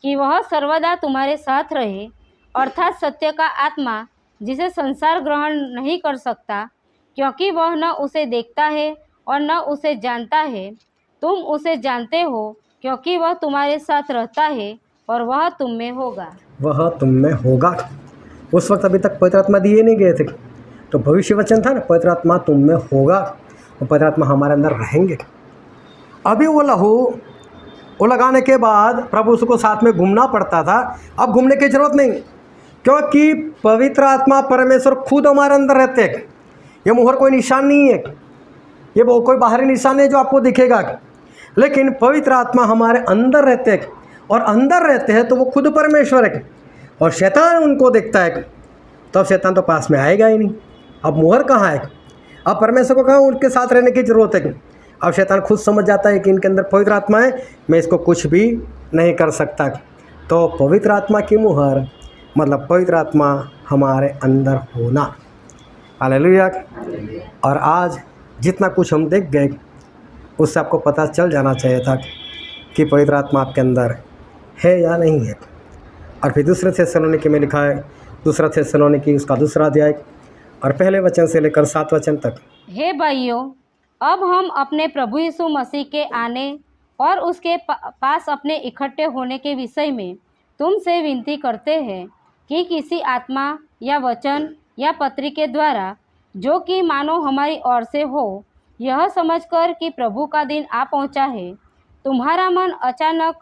कि वह सर्वदा तुम्हारे साथ रहे, अर्थात सत्य का आत्मा, जिसे संसार ग्रहण नहीं कर सकता, क्योंकि वह न उसे देखता है और न उसे जानता है। तुम उसे जानते हो, क्योंकि वह तुम्हारे साथ रहता है और वह तुम में होगा। वह तुम में होगा। उस वक्त अभी तक पवित्र आत्मा दिए नहीं गए थे, तो भविष्य वचन था ना, पवित्र आत्मा तुम में होगा और पवित्र आत्मा हमारे अंदर रहेंगे। अभी वो लहू वो लगाने के बाद प्रभु उसको साथ में घूमना पड़ता था, अब घूमने की जरूरत नहीं, क्योंकि पवित्र आत्मा परमेश्वर खुद हमारे अंदर रहते हैं। ये मुहर कोई निशान नहीं है, ये वो कोई बाहरी निशान है जो आपको दिखेगा, लेकिन पवित्र आत्मा हमारे अंदर रहते हैं। और अंदर रहते हैं तो वो खुद परमेश्वर है और शैतान उनको देखता है, तब शैतान तो पास में आएगा ही नहीं। अब मुहर कहाँ है? अब परमेश्वर को कहाँ उनके साथ रहने की ज़रूरत है? अब शैतान खुद समझ जाता है कि इनके अंदर पवित्र आत्मा है, मैं इसको कुछ भी नहीं कर सकता। तो पवित्र आत्मा की मुहर मतलब पवित्र आत्मा हमारे अंदर होना। हालेलुया। और आज जितना कुछ हम देख गए उससे आपको पता चल जाना चाहिए था कि पवित्र आत्मा आपके अंदर है या नहीं है। और फिर दूसरे थिस्सलुनीकी में लिखा है, दूसरा थिस्सलुनीकी उसका 2 अध्याय और पहले वचन से लेकर 7 वचन तक, हे भाइयों, अब हम अपने प्रभु यीशु मसीह के आने और उसके पास अपने इकट्ठे होने के विषय में तुमसे विनती करते हैं कि किसी आत्मा या वचन या पत्री के द्वारा, जो कि मानो हमारी ओर से हो, यह समझकर कि प्रभु का दिन आ पहुंचा है, तुम्हारा मन अचानक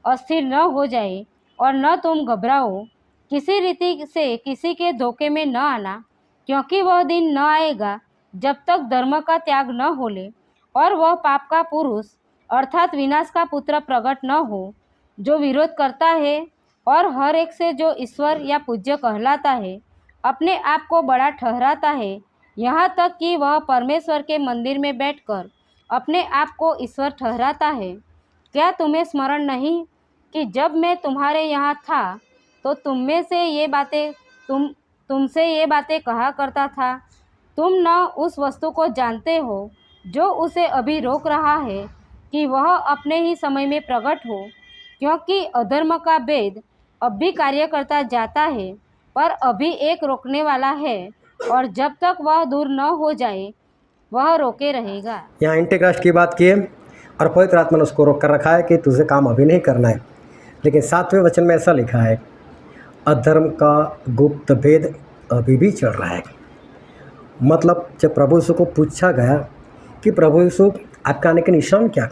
अस्थिर न हो जाए और न तुम घबराओ। किसी रीति से किसी के धोखे में न आना, क्योंकि वह दिन न आएगा जब तक धर्म का त्याग न हो ले और वह पाप का पुरुष अर्थात विनाश का पुत्र प्रकट न हो, जो विरोध करता है और हर एक से जो ईश्वर या पूज्य कहलाता है अपने आप को बड़ा ठहराता है, यहाँ तक कि वह परमेश्वर के मंदिर में बैठकर अपने आप को ईश्वर ठहराता है। क्या तुम्हें स्मरण नहीं कि जब मैं तुम्हारे यहाँ था तो तुमसे ये बातें कहा करता था? तुम न उस वस्तु को जानते हो जो उसे अभी रोक रहा है कि वह अपने ही समय में प्रकट हो, क्योंकि अधर्म का भेद अब भी कार्य करता जाता है, पर अभी एक रोकने वाला है, और जब तक वह दूर न हो जाए वह रोके रहेगा। यहाँ एंटीक्राइस्ट की बात की है और पवित्र आत्मा ने उसको रोक कर रखा है कि तुझे काम अभी नहीं करना है। लेकिन 7वें वचन में ऐसा लिखा है, अधर्म का गुप्त भेद अभी भी चल रहा है। मतलब जब प्रभु यीशु को पूछा गया कि प्रभु यीशु आपके आने के निशान क्या,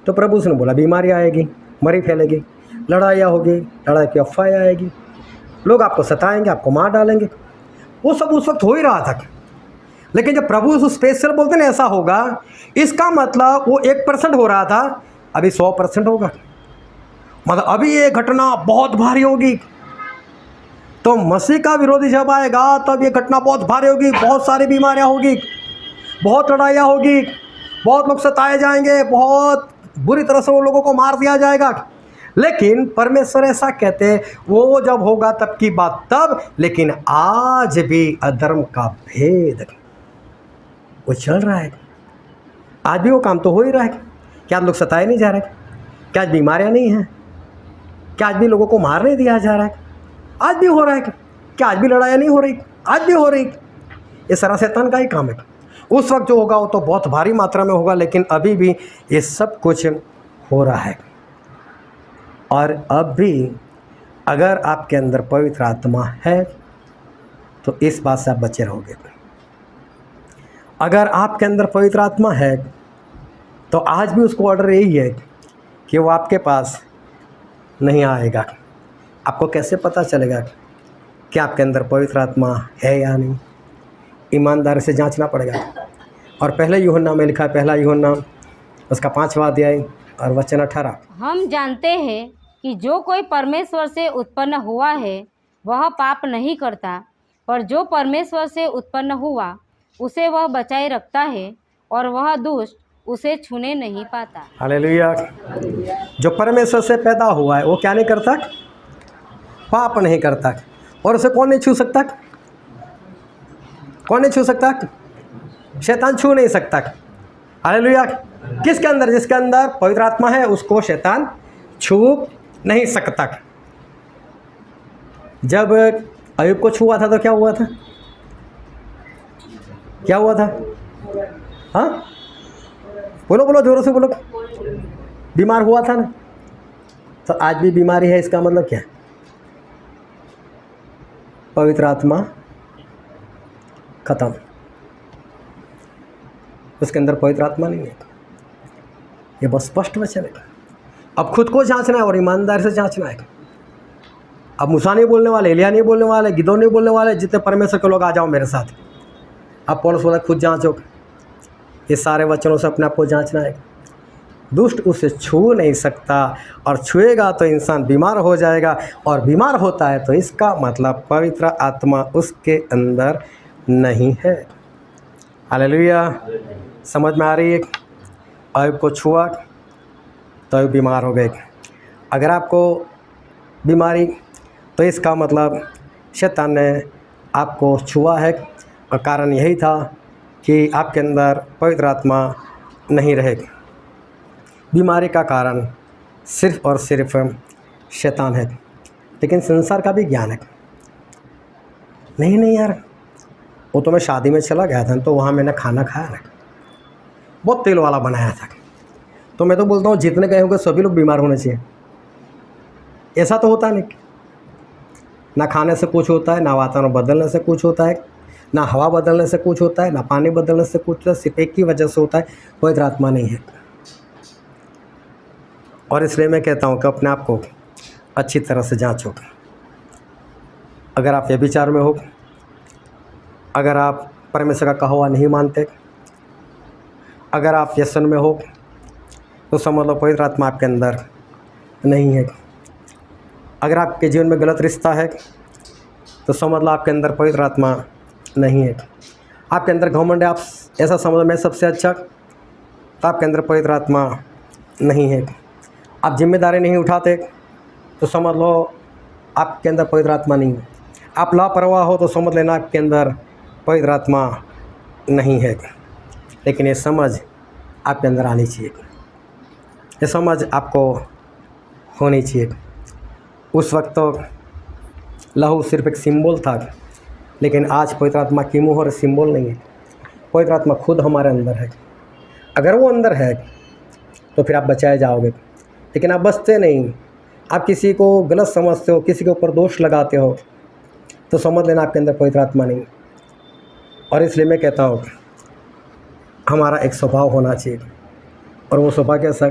तो प्रभु यीशु ने बोला बीमारी आएगी, मरी फैलेगी, लड़ाइयाँ होगी, लड़ाई की अफवाहें आएगी, लोग आपको सताएंगे, आपको मार डालेंगे। वो सब उस वक्त हो ही रहा था। लेकिन जब प्रभु यीशु स्पेशल बोलते ना ऐसा होगा, इसका मतलब वो 1% हो रहा था, अभी 100% होगा। मतलब अभी ये घटना बहुत भारी होगी। तो मसीह का विरोधी जब आएगा तब ये घटना बहुत भारी होगी, बहुत सारी बीमारियां होगी, बहुत लड़ाइयाँ होगी, बहुत लोग सताए जाएंगे, बहुत बुरी तरह से वो लोगों को मार दिया जाएगा। लेकिन परमेश्वर ऐसा कहते हैं वो जब होगा तब की बात तब, लेकिन आज भी अधर्म का भेद वो चल रहा है। आज भी वो काम तो हो ही रहा है। क्या आज लोग सताए नहीं जा रहे? क्या आज बीमारियां नहीं हैं? क्या आज भी लोगों को मार नहीं दिया जा रहा है? आज भी हो रहा है। क्या आज भी लड़ाइयाँ नहीं हो रही? आज भी हो रही। ये सारा शैतान का ही काम है। उस वक्त जो होगा वो तो बहुत भारी मात्रा में होगा, लेकिन अभी भी ये सब कुछ हो रहा है। और अब भी अगर आपके अंदर पवित्र आत्मा है तो इस बात से आप बचे रहोगे। अगर आपके अंदर पवित्र आत्मा है तो आज भी उसको ऑर्डर यही है कि वो आपके पास नहीं आएगा। आपको कैसे पता चलेगा कि आपके अंदर पवित्र आत्मा है या नहीं? ईमानदारी से जांचना पड़ेगा। और पहले यूहन्ना में लिखा है, पहला यूहन्ना उसका 5वां अध्याय और वचन 18, हम जानते हैं कि जो कोई परमेश्वर से उत्पन्न हुआ है वह पाप नहीं करता, पर जो परमेश्वर से उत्पन्न हुआ उसे वह बचाए रखता है, और वह दुष्ट उसे छूने नहीं पाता। हालेलुया। जो परमेश्वर से पैदा हुआ है वो क्या नहीं करता? पाप नहीं करता। और उसे कौन नहीं छू सकता? कौन नहीं छू सकता? शैतान छू नहीं सकता। हालेलुया। किसके अंदर? जिसके अंदर पवित्र आत्मा है उसको शैतान छू नहीं सकता। जब अय्यूब को छुआ था तो क्या हुआ था? क्या हुआ था? हाँ बोलो बोलो, जोरों से बोलो। बीमार हुआ था ना। तो आज भी बीमारी है, इसका मतलब क्या? पवित्र आत्मा खत्म, उसके अंदर पवित्र आत्मा नहीं है। ये बस स्पष्ट वचन है। अब खुद को जांचना है और ईमानदारी से जांचना है। अब मूसा नहीं बोलने वाले, एलिया नहीं बोलने वाले, गिदोन नहीं बोलने वाले, जितने परमेश्वर के लोग आ जाओ मेरे साथ। अब पौलुस बोला खुद जांचो। ये सारे वचनों से अपने आप को जांचना है। दुष्ट उसे छू नहीं सकता, और छुएगा तो इंसान बीमार हो जाएगा, और बीमार होता है तो इसका मतलब पवित्र आत्मा उसके अंदर नहीं है। हालेलुया। समझ में आ रही है? अय्यूब को छुआ तो अय्यूब बीमार हो गए। अगर आपको बीमारी, तो इसका मतलब शैतान ने आपको छुआ है, और कारण यही था कि आपके अंदर पवित्र आत्मा नहीं रहेगी। बीमारी का कारण सिर्फ और सिर्फ शैतान है। लेकिन संसार का भी ज्ञान है। नहीं यार, वो तो मैं शादी में चला गया था तो वहाँ मैंने खाना खाया ना, बहुत तेल वाला बनाया था। तो मैं तो बोलता हूँ जितने गए होंगे सभी लोग बीमार होने चाहिए। ऐसा तो होता नहीं। ना खाने से कुछ होता है, ना वातावरण बदलने से कुछ होता है, ना हवा बदलने से कुछ होता है, ना पानी बदलने से कुछ होता है। सिर्फ एक की वजह से होता है, पवित्र आत्मा नहीं है। और इसलिए मैं कहता हूँ कि अपने आप को अच्छी तरह से जांचो। अगर आप व्यभिचार में हो, अगर आप परमेश्वर का कहा हुआ नहीं मानते, अगर आप व्यसन में हो, तो समझ लो पवित्र आत्मा आपके अंदर नहीं है। अगर आपके जीवन में गलत रिश्ता है तो समझ लो आपके अंदर पवित्र आत्मा नहीं है। आपके अंदर घमंड है, आप ऐसा समझ मैं सबसे अच्छा, तो आपके अंदर पवित्र आत्मा नहीं है। आप जिम्मेदारी नहीं उठाते तो समझ लो आपके अंदर पवित्र आत्मा नहीं है। आप लापरवाह हो तो समझ लेना आपके अंदर पवित्र आत्मा नहीं है। लेकिन ये समझ आपके अंदर आनी चाहिए, ये समझ आपको होनी चाहिए। उस वक्त तो लहू सिर्फ एक सिंबल था, लेकिन आज पवित्र आत्मा की मुहर सिंबल नहीं है। पवित्र आत्मा खुद हमारे अंदर है। अगर वो अंदर है तो फिर आप बचाए जाओगे, लेकिन आप बचते नहीं। आप किसी को गलत समझते हो, किसी के ऊपर दोष लगाते हो, तो समझ लेना आपके अंदर पवित्र आत्मा नहीं। और इसलिए मैं कहता हूँ हमारा एक स्वभाव होना चाहिए, और वो स्वभाव कैसा?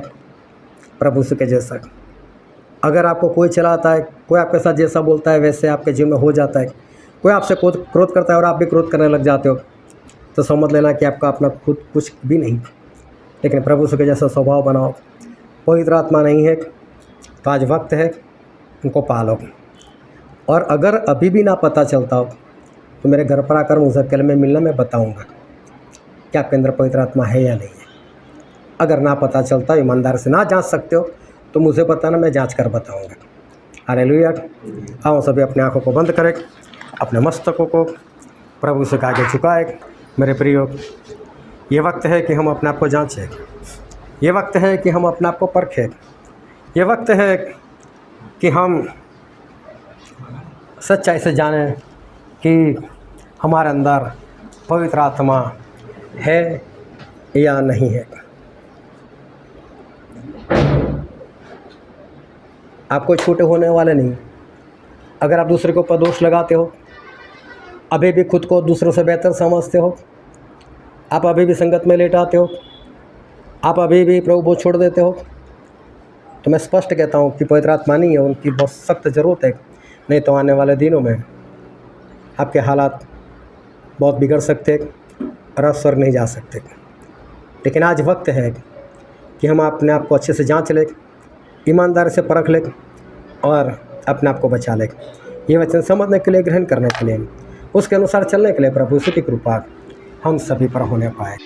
प्रभु के जैसा। अगर आपको कोई चलाता है, कोई आपके साथ जैसा बोलता है वैसे आपके जीवन में हो जाता है, कोई आपसे क्रोध करता है और आप भी क्रोध करने लग जाते हो, तो समझ लेना कि आपका अपना खुद कुछ भी नहीं। लेकिन प्रभु के जैसा स्वभाव बनाओ। पवित्र आत्मा नहीं है तो आज वक्त है उनको पालो। और अगर अभी भी ना पता चलता हो तो मेरे घर पर आकर मुझसे अकेले में मिलना, मैं बताऊंगा कि आपके अंदर पवित्र आत्मा है या नहीं है। अगर ना पता चलता, ईमानदार से ना जांच सकते हो तो मुझे बताना, मैं जांच कर बताऊंगा। हालेलुया। आओ सभी अपने आँखों को बंद करें, अपने मस्तकों को प्रभु से आगे झुकाए। मेरे प्रियो, ये वक्त है कि हम अपने आप को जांचें। ये वक्त है कि हम अपने आप को परखें। ये वक्त है कि हम सच्चाई से जानें कि हमारे अंदर पवित्र आत्मा है या नहीं है। आप कोई छोटे होने वाले नहीं। अगर आप दूसरे के ऊपर दोष लगाते हो, अभी भी खुद को दूसरों से बेहतर समझते हो, आप अभी भी संगत में लेट आते हो, आप अभी भी प्रभु बोझ छोड़ देते हो, तो मैं स्पष्ट कहता हूँ कि पवित्र आत्मा नहीं है, उनकी बहुत सख्त ज़रूरत है। नहीं तो आने वाले दिनों में आपके हालात बहुत बिगड़ सकते और आप स्वर्ग नहीं जा सकते। लेकिन आज वक्त है कि हम अपने आप को अच्छे से जांच लें, ईमानदारी से परख लें और अपने आप को बचा लें। ये वचन समझने के लिए, ग्रहण करने के लिए, उसके अनुसार चलने के लिए प्रभु की कृपा हम सभी पर होने पाए।